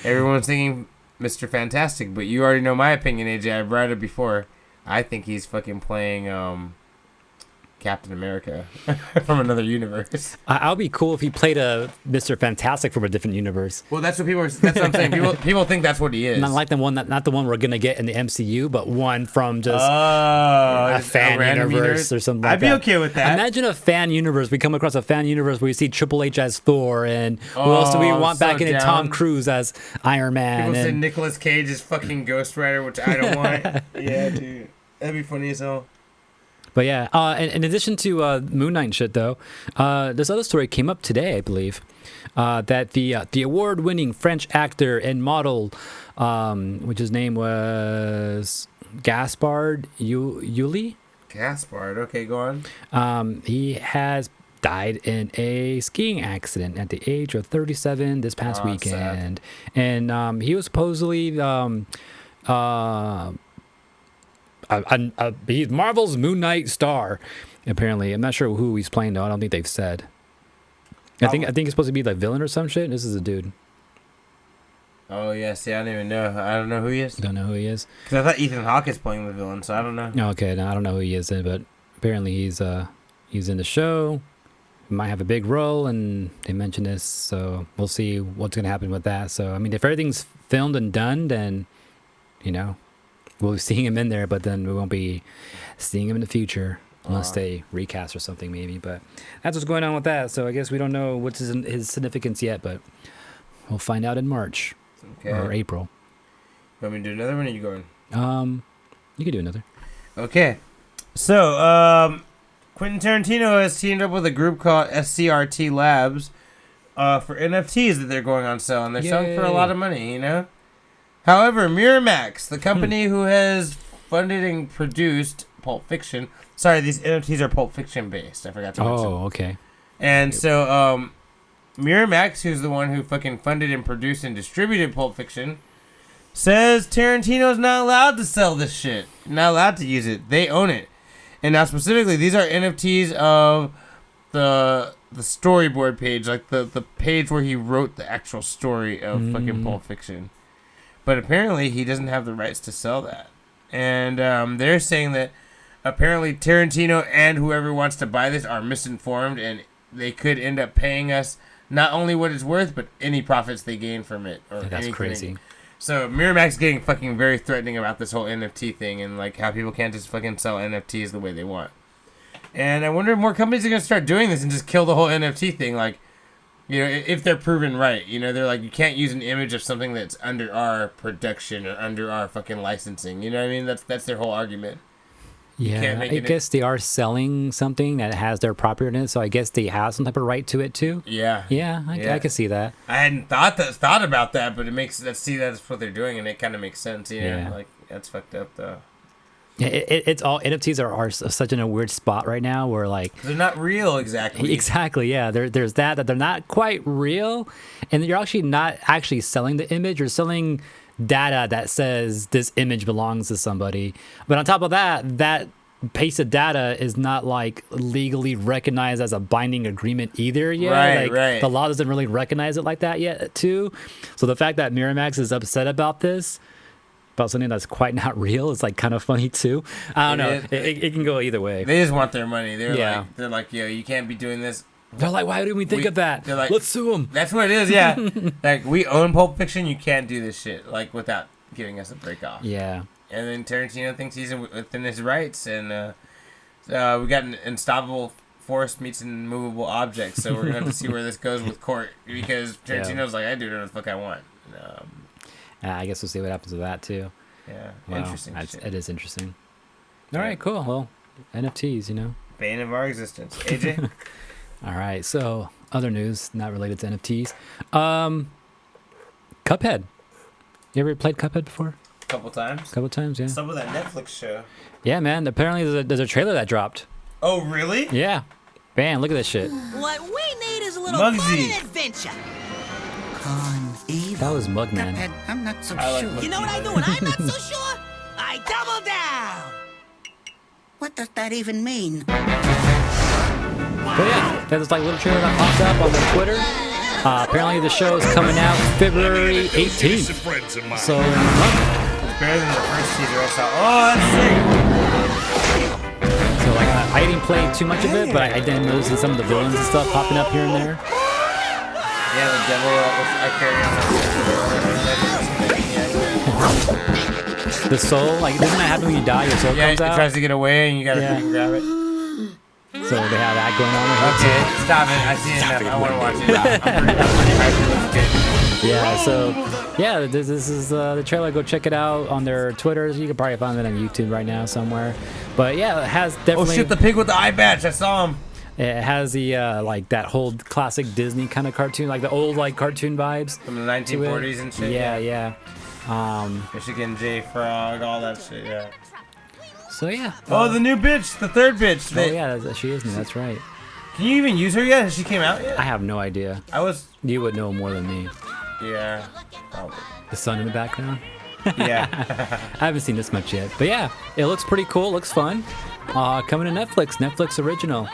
Everyone's thinking Mr. Fantastic, but you already know my opinion, AJ. I've read it before. I think he's fucking playing Captain America from another universe. I'll be cool if he played a Mr. Fantastic from a different universe. Well, that's what I'm saying. People think that's what he is. Not like not the one we're gonna get in the MCU, but one from just a fan universe or something. I'd be okay with that. Imagine a fan universe. We come across a fan universe where we see Triple H as Thor, and who else do we want back in it? Tom Cruise as Iron Man. People say Nicolas Cage is fucking Ghost Rider, which I don't want. Yeah, dude, that'd be funny as hell. But yeah, in addition to Moon Knight and shit, though, this other story came up today, I believe, that the award-winning French actor and model, which his name was Gaspard Ulliel. Gaspard. Okay, go on. He has died in a skiing accident at the age of 37 this past weekend, sad. And he was supposedly he's Marvel's Moon Knight star. Apparently, I'm not sure who he's playing though. I don't think they've said. I think he's supposed to be like villain or some shit. This is a dude. Oh yeah, see, I don't even know. I don't know who he is. Don't know who he is. Because I thought Ethan Hawke is playing the villain, so I don't know. Okay, no, I don't know who he is, but apparently he's in the show. Might have a big role, and they mentioned this, so we'll see what's gonna happen with that. So I mean, if everything's filmed and done, then we'll be seeing him in there, but then we won't be seeing him in the future unless they recast or something, maybe. But that's what's going on with that. So I guess we don't know what's his significance yet, but we'll find out in March or April. You want me to do another one, or you going? You can do another. Okay. So, Quentin Tarantino has teamed up with a group called SCRT Labs for NFTs that they're going on sale, and they're selling for a lot of money, you know? However, Miramax, the company who has funded and produced Pulp Fiction... Sorry, these NFTs are Pulp Fiction based. I forgot to mention. Oh, okay. And so, Miramax, who's the one who fucking funded and produced and distributed Pulp Fiction, says Tarantino's not allowed to sell this shit. Not allowed to use it. They own it. And now specifically, these are NFTs of the storyboard page, like the page where he wrote the actual story of fucking Pulp Fiction. But apparently, he doesn't have the rights to sell that. And they're saying that apparently Tarantino and whoever wants to buy this are misinformed, and they could end up paying us not only what it's worth, but any profits they gain from it. Or that's anything. crazy. So Miramax getting fucking very threatening about this whole NFT thing, and like how people can't just fucking sell NFTs the way they want. And I wonder if more companies are gonna start doing this and just kill the whole NFT thing. Like, you know, if they're proven right, you know, they're like, you can't use an image of something that's under our production or under our fucking licensing. You know what I mean? That's their whole argument. Yeah, I guess they are selling something that has their property in it, so I guess they have some type of right to it too. Yeah. Yeah, I can see that. I hadn't thought about that, but it makes that's what they're doing, and it kind of makes sense. You know? Yeah. Like that's fucked up though. Yeah, it's all NFTs are such in a weird spot right now where like they're not real exactly. Exactly, yeah. There's that they're not quite real, and you're actually not actually selling the image. You're selling data that says this image belongs to somebody. But on top of that, that piece of data is not like legally recognized as a binding agreement either yet. Right, like, the law doesn't really recognize it like that yet too. So the fact that Miramax is upset about this, about something that's quite not real, is like kind of funny too. I don't know. It can go either way. They just want their money. They're like, yo, you can't be doing this. They're like, why didn't we think of that? They're like, let's sue them. That's what it is, yeah. Like, we own Pulp Fiction. You can't do this shit, like, without giving us a break off. Yeah. And then Tarantino thinks he's within his rights, and we got an unstoppable force meets an immovable object. So we're gonna have to see where this goes with court, because Tarantino's like, I do whatever the fuck I want. I guess we'll see what happens with that too. Yeah, wow. Interesting. It is interesting. All right, cool. Well, NFTs, you know, bane of our existence. AJ. All right, so other news not related to NFTs. Cuphead. You ever played Cuphead before? Couple times, yeah. Some of that Netflix show. Yeah, man. Apparently there's a trailer that dropped. Oh, really? Yeah. Man, look at this shit. What we need is a little Muggsy. fun and adventure. That was Mugman. Cuphead, I'm not so I like sure. Muggsy. You know what I do when I'm not so sure? I double down. What does that even mean? But yeah, there's like a little trailer that popped up on the Twitter. Apparently the show is coming out February 18th. So in a month. Better than the first teaser I saw. Oh, that's sick. So like I didn't play too much of it, but I didn't notice some of the villains and stuff popping up here and there. Yeah, the devil I carry on. The soul, like doesn't that happen when you die? Your soul comes It out. tries to get away and you gotta freaking grab it. So they have that going on. Okay, stop it. I see it enough. I want to watch it. I'm pretty hyped. It looks good. Yeah, so yeah, this is the trailer. Go check it out on their Twitters. You can probably find it on YouTube right now somewhere. But yeah, it has Oh definitely. shit, the pig with the eye patch. I saw him. It has the like that whole classic Disney kind of cartoon, like the old like cartoon vibes From the 1940s and shit. Yeah. Michigan J Frog, all that shit, yeah. So yeah. Oh, the new bitch, the third bitch. Oh yeah, she is new. That's right. Can you even use her yet? Has she came out yet? I have no idea. You would know more than me. Yeah, probably. The sun in the background. Yeah. I haven't seen this much yet, but yeah, it looks pretty cool. Looks fun. Coming to Netflix original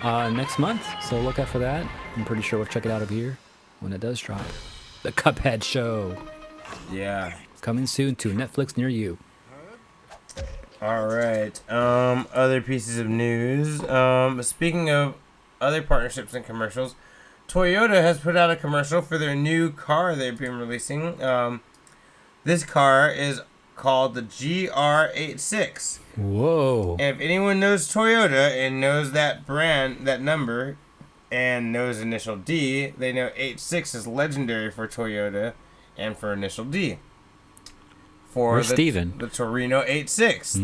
next month. So look out for that. I'm pretty sure we'll check it out over here when it does drop. The Cuphead show. Yeah. Coming soon to Netflix near you. All right. Other pieces of news. Speaking of other partnerships and commercials, Toyota has put out a commercial for their new car they've been releasing. This car is called the GR86. Whoa. And if anyone knows Toyota and knows that brand, that number, and knows initial D, they know 86 is legendary for Toyota and for initial D. Where's Steven? The Torino 86.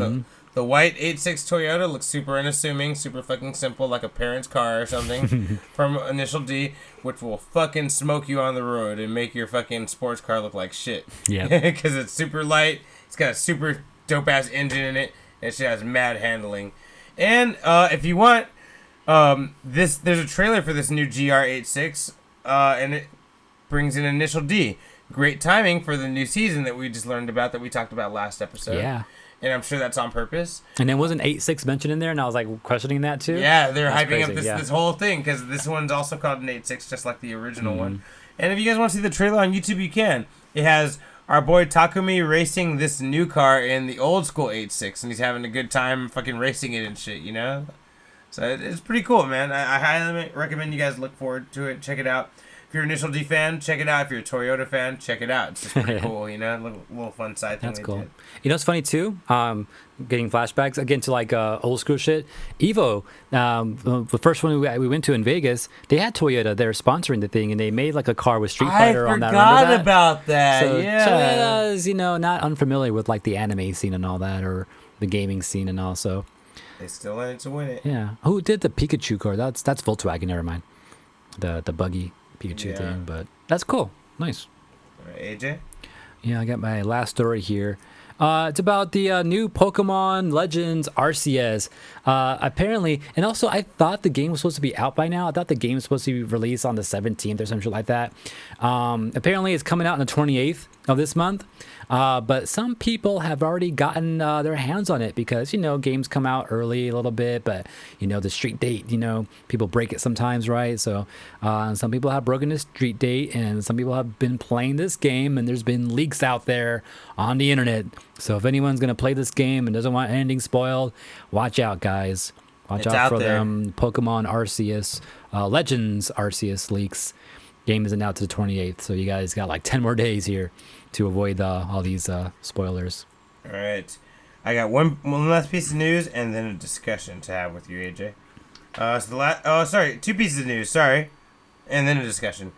The white 86 Toyota looks super unassuming, super fucking simple, like a parent's car or something from Initial D, which will fucking smoke you on the road and make your fucking sports car look like shit. Yeah. Because it's super light, it's got a super dope-ass engine in it, and it has mad handling. And if you want, there's a trailer for this new GR86, and it brings in Initial D. Great timing for the new season that we just learned about, that we talked about last episode. Yeah. And I'm sure that's on purpose. And then wasn't 8.6 mentioned in there? And I was like questioning that too. Yeah, they're That's hyping crazy, up this whole thing because this one's also called an 8.6, just like the original one. And if you guys want to see the trailer on YouTube, you can. It has our boy Takumi racing this new car in the old school 8.6, and he's having a good time fucking racing it and shit, you know? So it's pretty cool, man. I highly recommend you guys look forward to it. Check it out. If you're an Initial D fan, check it out. If you're a Toyota fan, check it out. It's just pretty cool, you know? Little fun side thing. That's cool. You know what's funny too? Getting flashbacks again to like old school shit. Evo, the first one we went to in Vegas, they had Toyota. They're sponsoring the thing, and they made like a car with Street Fighter on that. I Remember forgot about that. So Yeah. Toyota is, not unfamiliar with like the anime scene and all that, or the gaming scene and all. So They still in it to win it. yeah. Who did the Pikachu car? That's Volkswagen. Never mind. The buggy Pikachu thing, but that's cool. Nice. All right, AJ? Yeah, I got my last story here. It's about the new Pokemon Legends Arceus. Apparently, and also I thought the game was supposed to be out by now. I thought the game was supposed to be released on the 17th or something like that. Apparently, it's coming out on the 28th of this month. But some people have already gotten their hands on it because, games come out early a little bit, but, the street date, people break it sometimes, right? So some people have broken the street date, and some people have been playing this game, and there's been leaks out there on the internet. So if anyone's going to play this game and doesn't want anything spoiled, watch out, guys. Watch out for them Pokemon Arceus, Legends Arceus leaks. Game isn't out to the 28th, so you guys got like 10 more days here to avoid all these spoilers. All right. I got one last piece of news and then a discussion to have with you, AJ. Two pieces of news, sorry. And then a discussion.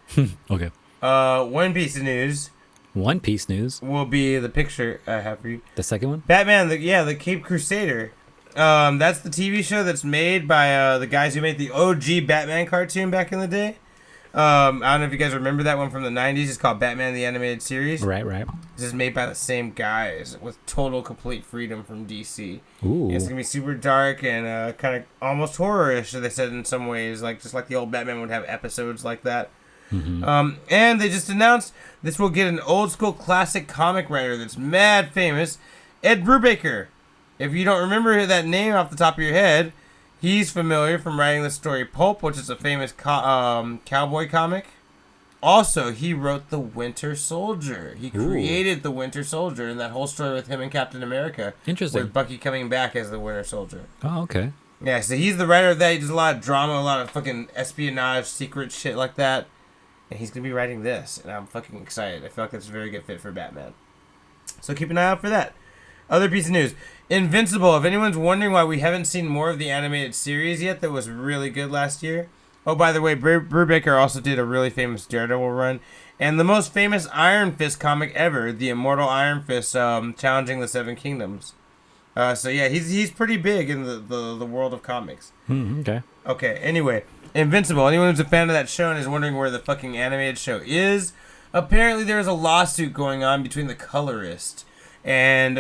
Okay. One piece of news. One Piece news. Will be the picture I have for you. The second one? Batman, the Cape Crusader. That's the TV show that's made by the guys who made the OG Batman cartoon back in the day. I don't know if you guys remember that one from the 90s. It's called Batman the Animated Series. Right. This is made by the same guys with total complete freedom from DC. Ooh. It's going to be super dark and kind of almost horror-ish, they said in some ways. Just like the old Batman would have episodes like that. Mm-hmm. And they just announced this will get an old school classic comic writer that's mad famous, Ed Brubaker. If you don't remember that name off the top of your head, he's familiar from writing the story Pulp, which is a famous cowboy comic. Also, he wrote The Winter Soldier. He created The Winter Soldier and that whole story with him and Captain America. Interesting. With Bucky coming back as the Winter Soldier. Oh, okay. Yeah, so he's the writer of that. He does a lot of drama, a lot of fucking espionage, secret shit like that. And he's going to be writing this, and I'm fucking excited. I feel like that's a very good fit for Batman. So keep an eye out for that. Other piece of news. Invincible. If anyone's wondering why we haven't seen more of the animated series yet that was really good last year, Oh, by the way, Brubaker also did a really famous Daredevil run. And the most famous Iron Fist comic ever, the Immortal Iron Fist, challenging the Seven Kingdoms. So yeah, he's pretty big in the world of comics. Okay. Okay, anyway, Invincible. Anyone who's a fan of that show and is wondering where the fucking animated show is, apparently there's a lawsuit going on between the colorist and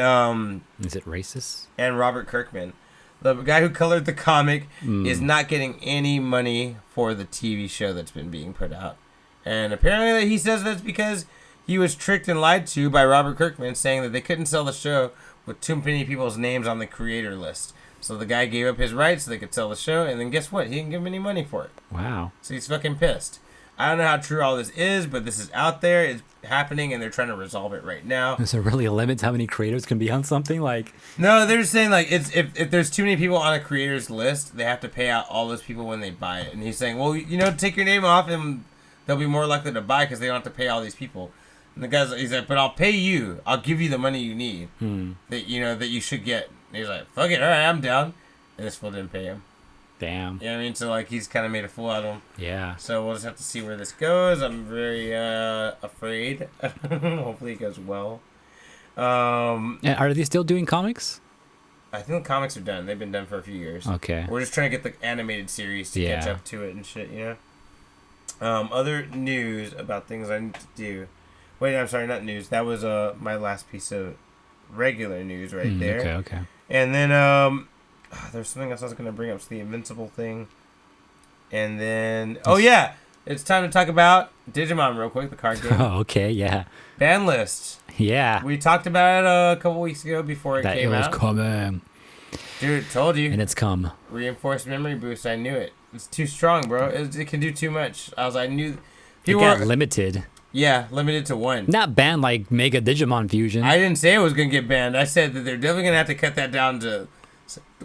Is it racist? and Robert Kirkman. The guy who colored the comic is not getting any money for the TV show that's been being put out. And apparently he says that's because he was tricked and lied to by Robert Kirkman, saying that they couldn't sell the show with too many people's names on the creator list. So the guy gave up his rights so they could sell the show, and then guess what? He didn't give him any money for it. Wow. So he's fucking pissed. I don't know how true all this is, but this is out there. It's happening, and they're trying to resolve it right now. Is there really a limit to how many creators can be on something? Like, No, they're just saying, like, it's if there's too many people on a creator's list, they have to pay out all those people when they buy it. And he's saying, well, take your name off, and they'll be more likely to buy because they don't have to pay all these people. And the guy's, he's like, but I'll pay you. I'll give you the money you need that you should get. And he's like, fuck it, all right, I'm down. And this fool didn't pay him. damn. You know what I mean? So, like, he's kind of made a fool out of him. Yeah. So we'll just have to see where this goes. I'm very afraid. Hopefully it goes well. And are they still doing comics? I think the comics are done. They've been done for a few years. Okay. We're just trying to get the animated series to catch up to it and shit, Other news about things I need to do. Wait, I'm sorry, not news. That was my last piece of regular news right there. Okay. And then there's something else I was going to bring up. It's the Invincible thing. And then... Oh, yeah! It's time to talk about Digimon real quick, the card game. Oh, okay, yeah. Ban list. Yeah. We talked about it a couple weeks ago before it came out. Coming. Dude, told you. And it's come. Reinforced memory boost. I knew it. It's too strong, bro. It can do too much. I knew. It got limited. Yeah, limited to one. Not banned like Mega Digimon Fusion. I didn't say it was going to get banned. I said that they're definitely going to have to cut that down to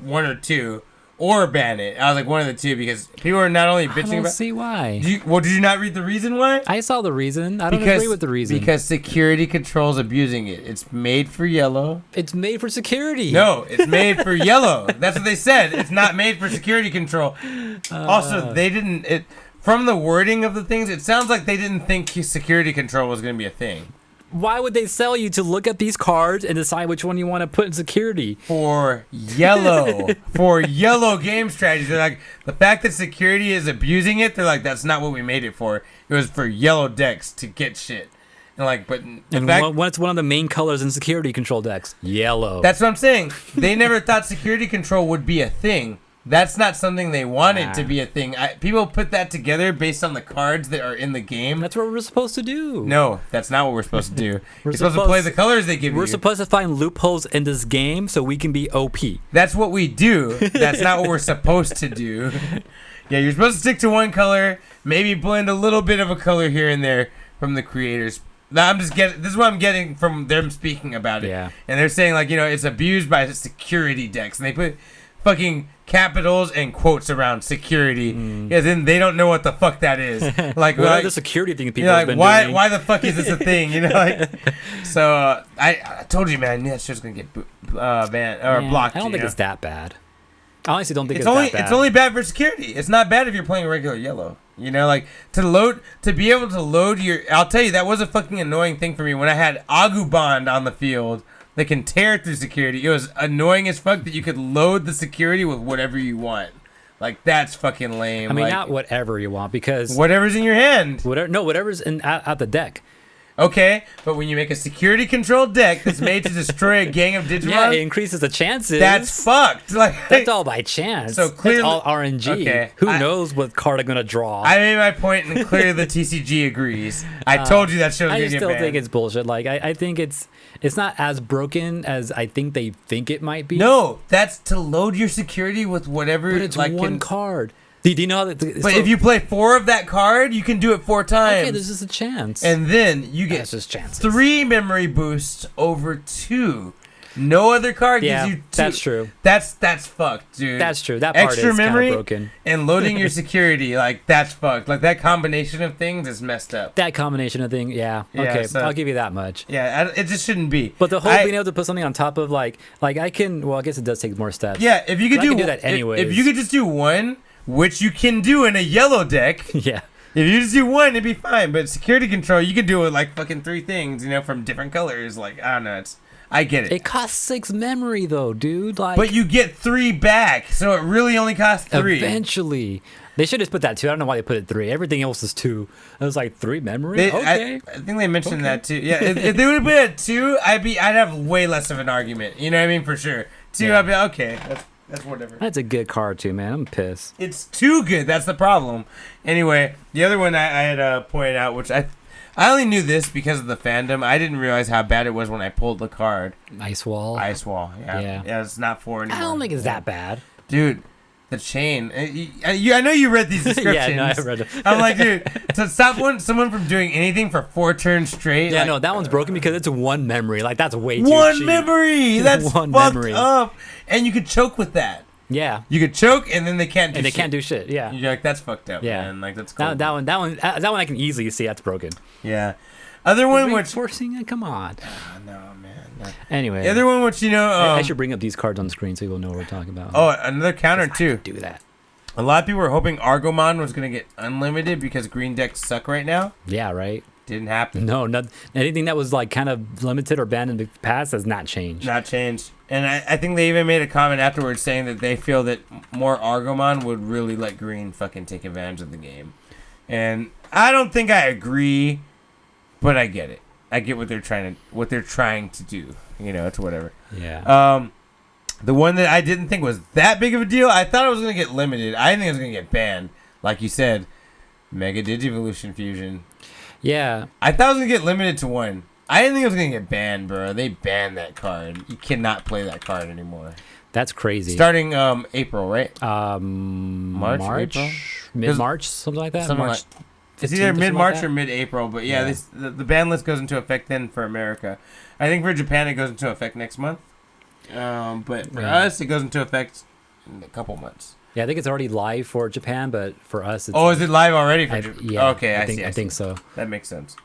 one or two. Or ban it. I was like one of the two because people are not only bitching I don't about. see why. Did you not read the reason why? I saw the reason. I don't agree with the reason. Because security controls abusing it. It's made for yellow. It's made for security. No, it's made for yellow. That's what they said. It's not made for security control. Also, they didn't. From the wording of the things, it sounds like they didn't think security control was going to be a thing. Why would they sell you to look at these cards and decide which one you want to put in security? For yellow game strategies. They're like, the fact that security is abusing it, they're like, that's not what we made it for. It was for yellow decks to get shit. And like, but what's one of the main colors in security control decks? Yellow. That's what I'm saying. They never thought security control would be a thing. That's not something they wanted to be a thing. People put that together based on the cards that are in the game. That's what we're supposed to do. No, that's not what we're supposed to do. We're supposed to play the colors they give you. We're supposed to find loopholes in this game so we can be OP. That's what we do. That's not what we're supposed to do. Yeah, you're supposed to stick to one color, maybe blend a little bit of a color here and there from the creators. Now, this is what I'm getting from them speaking about it. Yeah. And they're saying, like, it's abused by security decks. And they put fucking capitals and quotes around security. Yeah, then they don't know what the fuck that is. Like, what are the security thing people have been doing? Why the fuck is this a thing? So I told you, man, that shit's gonna get banned or blocked. I don't think it's that bad. I honestly don't think it's that bad. It's only bad for security. It's not bad if you're playing regular yellow. Like to be able to load your. I'll tell you, that was a fucking annoying thing for me when I had Agubond on the field. That can tear through security. It was annoying as fuck that you could load the security with whatever you want. Like, that's fucking lame. I mean, not whatever you want, because whatever's in your hand. Whatever's at the deck. Okay, but when you make a security controlled deck that's made to destroy a gang of Digimon, yeah, it increases the chances. That's fucked. Like, that's all by chance. So clearly, that's all RNG. Okay, Who knows what card I'm gonna draw? I made my point, and clearly the TCG agrees. I told you that shit was gonna get banned. I still think it's bullshit. Like, I think it's not as broken as I think they think it might be. No, that's to load your security with whatever. But it's one card. Do you know that? But if you play 4 of that card, you can do it 4 times. Okay, there's just a chance. And then you get 3 memory boosts over 2. No other card gives you 2. That's true. That's fucked, dude. That's true. That part Extra is memory kind of broken. And loading your security, like, that's fucked. Like, that combination of things is messed up. That combination of things, yeah. Okay, so, I'll give you that much. Yeah, it just shouldn't be. But the whole being able to put something on top of, like I can, well, I guess it does take more steps. Yeah, if you could do that anyway. If you could just do one which you can do in a yellow deck. Yeah. If you just do one, it'd be fine. But security control, you can do it with like fucking 3 things, from different colors. Like, I don't know. I get it. It costs 6 memory though, dude. Like, but you get 3 back, so it really only costs 3. Eventually. They should just put that 2. I don't know why they put it 3. Everything else is 2. It was like 3 memory. Okay. I think they mentioned that too. Yeah, if they would have put it at 2, I'd have way less of an argument. You know what I mean? For sure. 2, Yeah. I'd be okay. That's whatever. That's a good card too, man. I'm pissed. It's too good. That's the problem. Anyway, the other one I had pointed out, which I only knew this because of the fandom. I didn't realize how bad it was when I pulled the card. Ice Wall. Ice Wall. Yeah. Yeah. It's not 4 anymore. I don't think it's that bad. Dude. The chain. I know you read these descriptions. Yeah, no, I read it. I'm like, dude, to stop someone from doing anything for 4 turns straight. Yeah, like, no, that one's broken because it's 1 memory. Like, that's way too one cheap. memory. That's One fucked memory. up. And you could choke with that. Yeah. You could choke, and then they can't do And they shit. can't do shit. Yeah. You're like, that's fucked up, Yeah. man. Like, that's cool. That one I can easily see that's broken. Yeah. Other one which... Forcing it? Come on. No, man. No. Anyway. The other one which, I should bring up these cards on the screen so you'll know what we're talking about. Oh, another counter, too. Do that. A lot of people were hoping Argomon was going to get unlimited because green decks suck right now. Yeah, right? Didn't happen. No, anything that was like kind of limited or banned in the past has not changed. Not changed. And I think they even made a comment afterwards saying that they feel that more Argomon would really let green fucking take advantage of the game. And I don't think I agree, but I get it. I get what they're trying to do. It's whatever. Yeah. The one that I didn't think was that big of a deal, I thought it was going to get limited. I didn't think it was going to get banned. Like you said, Mega Digivolution Fusion. Yeah. I thought it was going to get limited to 1. I didn't think it was going to get banned, bro. They banned that card. You cannot play that card anymore. That's crazy. Starting April, right? March? April? Mid-March, something like that? Something March like, it's either mid-March or mid-April, but yeah. The ban list goes into effect then for America. I think for Japan it goes into effect next month. But for us, it goes into effect in a couple months. Yeah, I think it's already live for Japan, but for us, it's... Oh, is it live already? Yeah. Okay, I think so. That makes sense.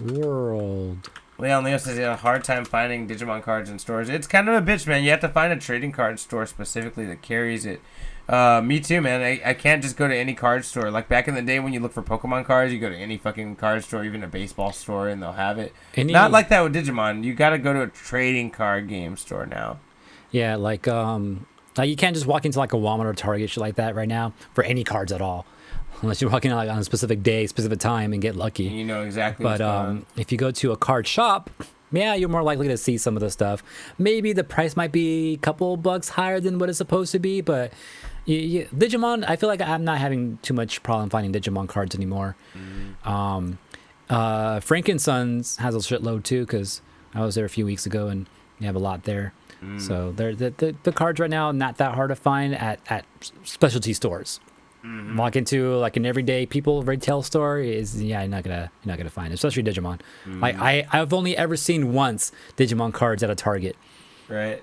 World. Leon Leo says he had a hard time finding Digimon cards in stores. It's kind of a bitch, man. You have to find a trading card store specifically that carries it. Me too, man. I can't just go to any card store. Like back in the day when you look for Pokemon cards, you go to any fucking card store, even a baseball store, and they'll have it. Not like that with Digimon. You got to go to a trading card game store now. Yeah, like you can't just walk into like a Walmart or Target, shit like that right now for any cards at all. Unless you're walking like on a specific day, specific time, and get lucky. You know exactly what's going on. If you go to a card shop, yeah, you're more likely to see some of the stuff. Maybe the price might be a couple bucks higher than what it's supposed to be, but Digimon, I feel like I'm not having too much problem finding Digimon cards anymore. Frankensons has a shitload too, because I was there a few weeks ago, and you have a lot there. So the cards right now not that hard to find at specialty stores. Walk into like an everyday retail store you're not gonna find it, especially Digimon. Like I've only ever seen once Digimon cards at a Target. Right.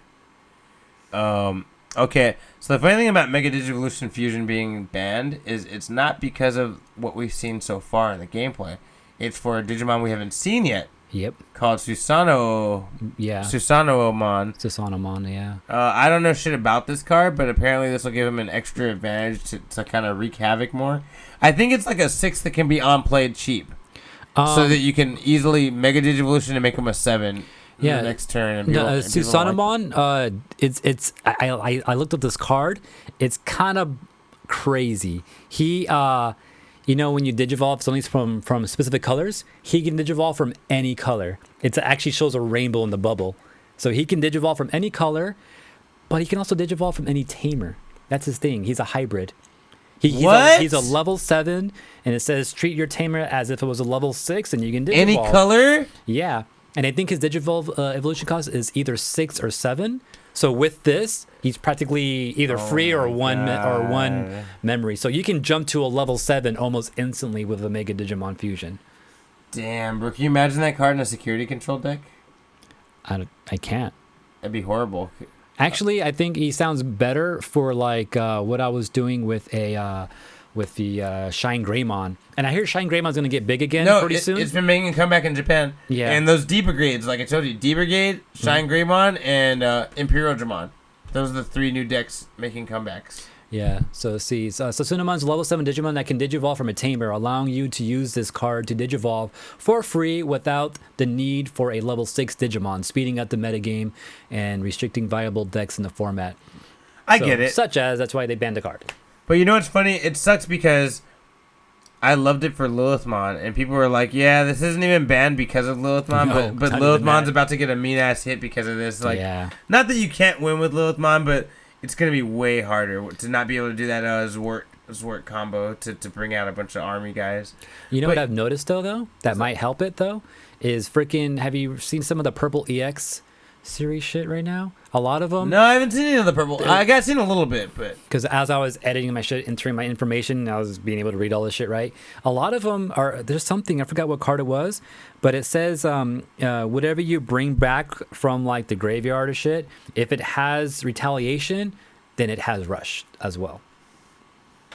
Okay. So the funny thing about Mega Digivolution Fusion being banned is it's not because of what we've seen so far in the gameplay. It's for a Digimon we haven't seen yet. Yep. Called Susanoo. Yeah. Susanomon. Susanomon, yeah. I don't know shit about this card, but apparently this will give him an extra advantage to kind of wreak havoc more. I think it's like a 6 that can be on-played cheap. So that you can easily Mega Digivolution and make him a 7 the next turn. And Susanomon, I looked up this card. It's kind of crazy. He... when you digivolve something from specific colors, he can digivolve from any color. It actually shows a rainbow in the bubble. So he can digivolve from any color, but he can also digivolve from any tamer. That's his thing. He's a hybrid. He's a level 7, and it says treat your tamer as if it was a level 6, and you can digivolve. Any color? Yeah. And I think his digivolve evolution cost is either 6 or 7. So with this, he's practically either free or one memory. So you can jump to a level 7 almost instantly with a Mega Digimon Fusion. Damn, bro. Can you imagine that card in a security control deck? I can't. That'd be horrible. Actually, I think he sounds better for like what I was doing with the Shine Greymon. And I hear Shine Greymon's going to get big again pretty soon. It's been making a comeback in Japan. Yeah. And those D Brigades, like I told you, D Brigade, Shine Greymon, and Imperial Dramon. Those are the 3 new decks making comebacks. Yeah, so let's see. So Sunamon's a level 7 Digimon that can Digivolve from a tamer, allowing you to use this card to Digivolve for free without the need for a level 6 Digimon, speeding up the metagame and restricting viable decks in the format. I get it. Such as, that's why they banned the card. But you know what's funny? It sucks because I loved it for Lilithmon, and people were like, yeah, this isn't even banned because of Lilithmon, No, but it's not even Lilithmon's that. about to get a mean-ass hit because of this. Like, Yeah. not that you can't win with Lilithmon, but it's going to be way harder to not be able to do that Zwart combo to bring out a bunch of army guys. You know But- what I've noticed, though, that might help it, though, is freaking, have you seen some of the Purple EX series shit right now? A lot of them. No, I haven't seen any of the purple. I got seen a little bit, but Because as I was editing my shit, entering my information, I was being able to read all this shit right. A lot of them are, there's something, I forgot what card it was, but it says whatever you bring back from like the graveyard or shit, if it has retaliation, then it has rush as well.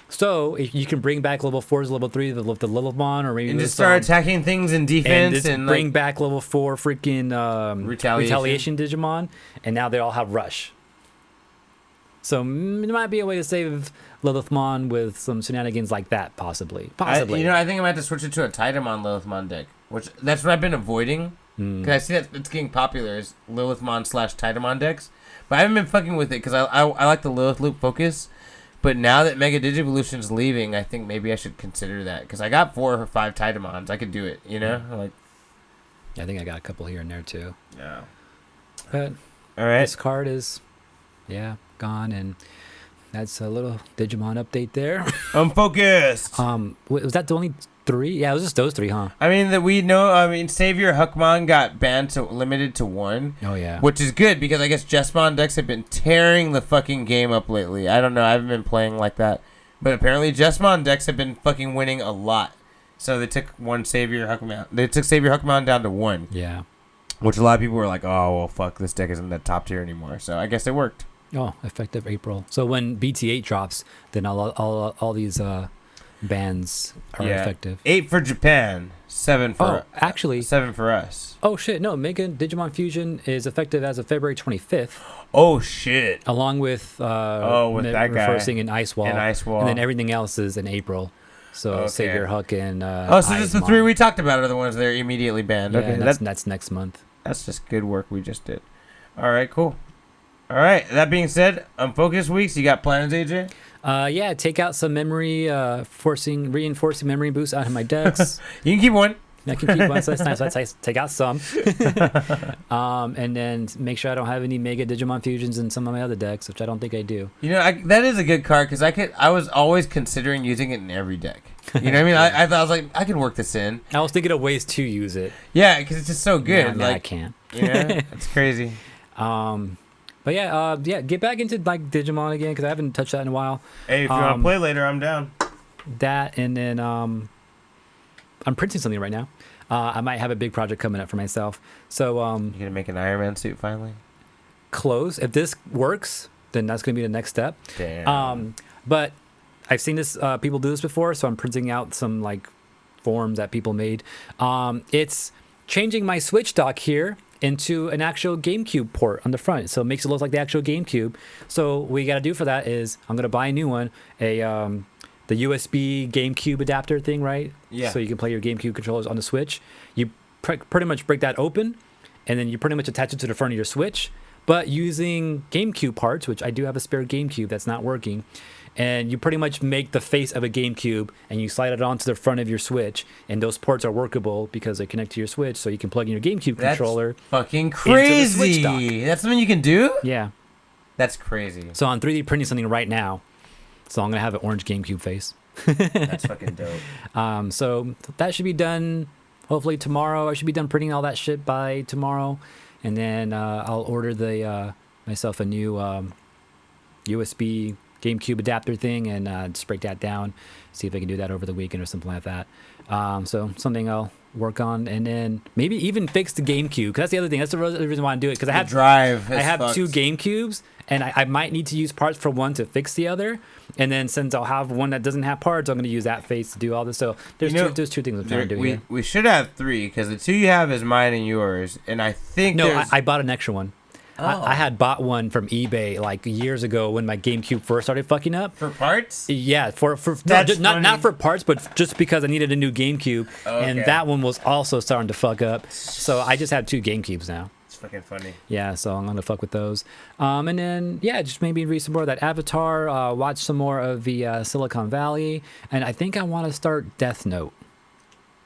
So if you can bring back level 4s, level 3, the Lilithmon, or maybe and just start attacking things in and defense just and bring like, back level 4 freaking retaliation Digimon, and now they all have rush. So it might be a way to save Lilithmon with some shenanigans like that, possibly. I think I might have to switch it to a Titamon Lilithmon deck, which that's what I've been avoiding because I see that it's getting popular is Lilithmon / Titamon decks, but I haven't been fucking with it because I like the Lilith Loop focus. But now that Mega Digivolution's leaving, I think maybe I should consider that because I got 4 or 5 Titamons. I could do it, you know. Like, I think I got a couple here and there too. yeah. But All right. this card is, gone, and that's a little Digimon update there. Unfocused. Was that the only 3? Yeah, it was just those 3, huh? I mean that we know. I mean, Savior Huckmon got banned to limited to 1. Oh yeah. Which is good because I guess Jessmon decks have been tearing the fucking game up lately. I don't know. I haven't been playing like that. But apparently Jessmon decks have been fucking winning a lot. So they took Savior Huckmon down to 1. Yeah. Which a lot of people were like, oh, well, fuck, this deck isn't that top tier anymore. So I guess it worked. Oh, effective April. So when BT8 drops, then all these bans are effective. 8 for Japan. 7 for actually 7 for us. Oh shit, no, Mega Digimon Fusion is effective as of February 25th. Oh shit. Along with with that guy. reversing in Ice Wall. And then everything else is in April. So Okay. Savior Huck and so just the Aizmon. 3 we talked about are the ones that are immediately banned. Yeah, Okay, that's next month. that's just good work we just did. All right, cool. All right, that being said, Unfocused weeks, you got plans, AJ? Take out some memory reinforcing memory boosts out of my decks. You can keep one. I can keep one, so that's nice. So I take out some. And then make sure I don't have any Mega Digimon Fusions in some of my other decks, which I don't think I do. You know, that is a good card because I was always considering using it in every deck. You know what I mean? I thought I was like, I could work this in. I was thinking of ways to use it. Yeah, because it's just so good. Nah, I like, can't. yeah, it's crazy. But get back into like Digimon again because I haven't touched that in a while. Hey, if you want to play later, I'm down. That and then I'm printing something right now. I might have a big project coming up for myself. So You gonna make an Iron Man suit finally? close. If this works, then that's gonna be the next step. Damn. But I've seen this people do this before, so I'm printing out some like forms that people made. It's changing my Switch dock here into an actual GameCube port on the front, so it makes it look like the actual GameCube. So what you got to do for that is I'm gonna buy a new one, the USB GameCube adapter thing, right? Yeah. So you can play your GameCube controllers on the Switch. You pretty much break that open, and then you pretty much attach it to the front of your Switch, but using GameCube parts, which I do have a spare GameCube that's not working. And you pretty much make the face of a GameCube and you slide it onto the front of your Switch, and those ports are workable because they connect to your Switch, so you can plug in your GameCube controller. Fucking into the Switch crazy. dock. That's something you can do? Yeah. That's crazy. So I'm 3D printing something right now. So I'm gonna have an orange GameCube face. That's fucking dope. So that should be done hopefully tomorrow. I should be done printing all that shit by tomorrow, and then I'll order myself a new USB GameCube adapter thing and just break that down, see if I can do that over the weekend or something like that. So something I'll work on, and then maybe even fix the GameCube, because that's the other thing. That's the reason why I do it, because I have drive. I have 2 GameCubes, and I might need to use parts for one to fix the other. And then since I'll have one that doesn't have parts, I'm going to use that face to do all this. So there's two things I'm trying to do here. We should have 3 because the 2 you have is mine and yours, and I think No, I bought an extra one. I had bought one from eBay like years ago when my GameCube first started fucking up. For parts? Yeah, for no, That's just, not funny. for parts, but just because I needed a new GameCube, and Okay. that one was also starting to fuck up. So I just have 2 GameCubes now. It's fucking funny. Yeah, so I'm gonna fuck with those. And then yeah, just maybe read some more of that Avatar, watch some more of the Silicon Valley, and I think I want to start Death Note.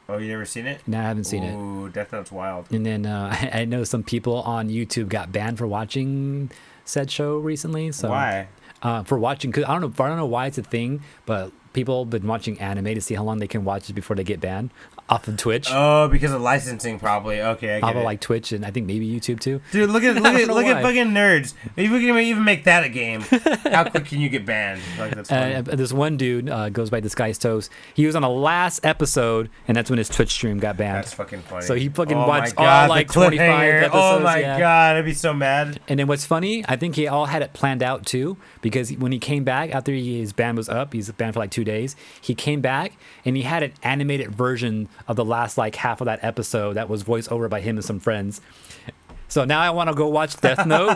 Oh, you never seen it? No, I haven't seen it. Ooh, Death Note's wild. And then I know some people on YouTube got banned for watching said show recently. So Why? For watching, cause I don't know why it's a thing, but people have been watching anime to see how long they can watch it before they get banned off of Twitch. Oh, because of licensing, probably. Okay, I get Off it. of like Twitch and I think maybe YouTube too. Dude, look at I don't know fucking why. nerds. If we can even make that a game, how quick can you get banned? Like that's funny. This one dude goes by Disguised Toast. He was on the last episode, and that's when his Twitch stream got banned. That's fucking funny. So he fucking Oh watched my God, all like the 25 cliffhanger. episodes. Oh my yeah. God, I'd be so mad. And then what's funny, I think he all had it planned out too, because when he came back after his ban was up, he's banned for like 2 days. He came back and he had an animated version of the last like half of that episode that was voiced over by him and some friends. So now I want to go watch Death Note,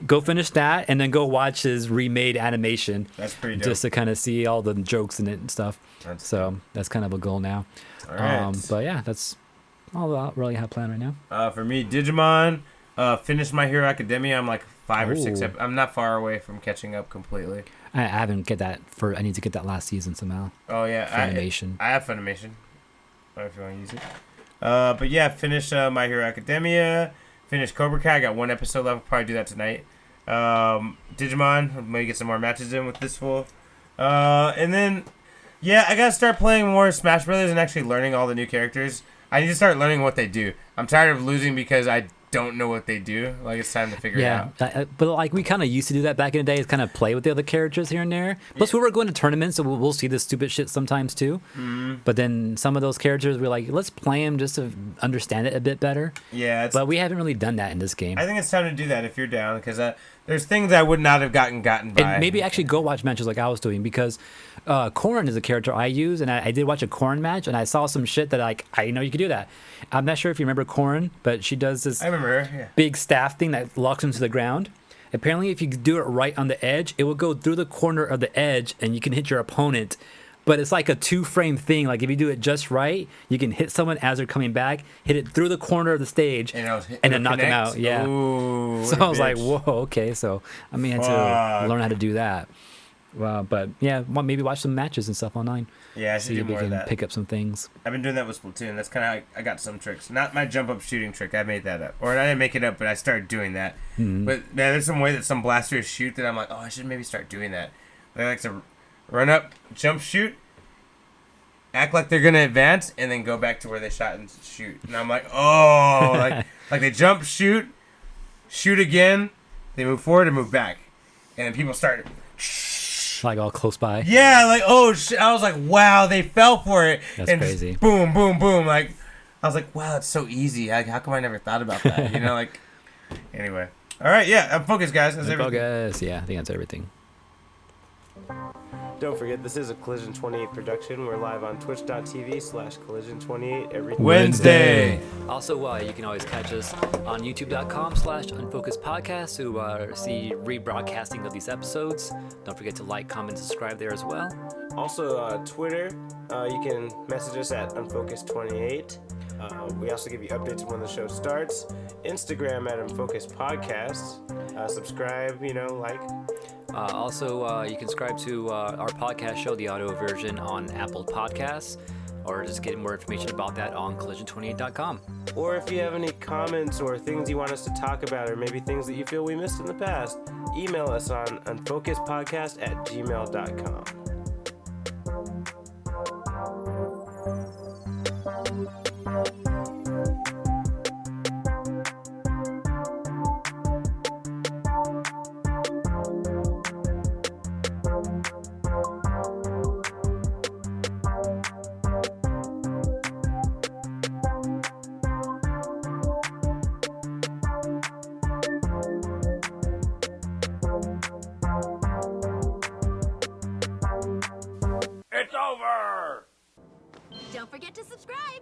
go finish that, and then go watch his remade animation. That's pretty dope. Just to kind of see all the jokes in it and stuff. That's kind of a goal now. All right. But yeah, that's all I really have planned right now. For me, Digimon, finished My Hero Academia. I'm like 5 or 6. Ooh. I'm not far away from catching up completely. I haven't get that I need to get that last season somehow. Oh yeah, Funimation. I have Funimation. If you want to use it. But yeah, finish My Hero Academia. Finish Cobra Kai. I got 1 episode left. I'll probably do that tonight. Digimon. Maybe get some more matches in with this fool. And then, yeah, I gotta start playing more Smash Brothers and actually learning all the new characters. I need to start learning what they do. I'm tired of losing because I don't know what they do. Like, it's time to figure it out. But like we kind of used to do that back in the day, is kind of play with the other characters here and there. Plus, we were going to tournaments, so we'll see this stupid shit sometimes too. Mm-hmm. But then some of those characters, we're like, let's play them just to understand it a bit better. Yeah, But we haven't really done that in this game. I think it's time to do that if you're down, because there's things I would not have gotten by. And maybe actually go watch matches like I was doing, because Corrin is a character I use, and I did watch a Corrin match, and I saw some shit that like I know you could do that. I'm not sure if you remember Corrin, but she does this I remember her, yeah. big staff thing that locks into the ground. Apparently, if you do it right on the edge, it will go through the corner of the edge, and you can hit your opponent. But it's like a 2-frame thing. Like if you do it just right, you can hit someone as they're coming back, hit it through the corner of the stage, and then knock them out. Yeah. Ooh, So I was like, whoa, okay. So I may have to learn how to do that. But yeah, maybe watch some matches and stuff online. Yeah, I should See do if we more of can that. pick up some things. I've been doing that with Splatoon. That's kind of how I got some tricks. Not my jump up shooting trick. I made that up. Or I didn't make it up, but I started doing that. Mm-hmm. But man, there's some way that some blasters shoot that I'm like, oh, I should maybe start doing that. They like to run up, jump, shoot, act like they're gonna advance, and then go back to where they shot and shoot. And I'm like, oh, like they jump, shoot again, they move forward and move back, and then people start. Like all close by. Yeah, like, oh shit. I was like, wow, they fell for it. That's and just crazy. boom, boom, boom. Like, I was like, wow, it's so easy. Like, how come I never thought about that? You know, like, anyway. All right, yeah, I'm focused, guys. That's everything. Focus. Yeah, I think that's everything. Don't forget, this is a Collision 28 production. We're live on twitch.tv/collision28 every Wednesday. Also, you can always catch us on youtube.com/unfocused podcast to see rebroadcasting of these episodes. Don't forget to like, comment, subscribe there as well. Also, Twitter, you can message us at unfocused28. We also give you updates when the show starts. Instagram at Unfocused Podcast. Subscribe, like. Also, you can subscribe to our podcast show, the audio version, on Apple Podcasts, or just get more information about that on collision28.com. Or if you have any comments or things you want us to talk about, or maybe things that you feel we missed in the past, email us on unfocusedpodcast@gmail.com. Don't forget to subscribe.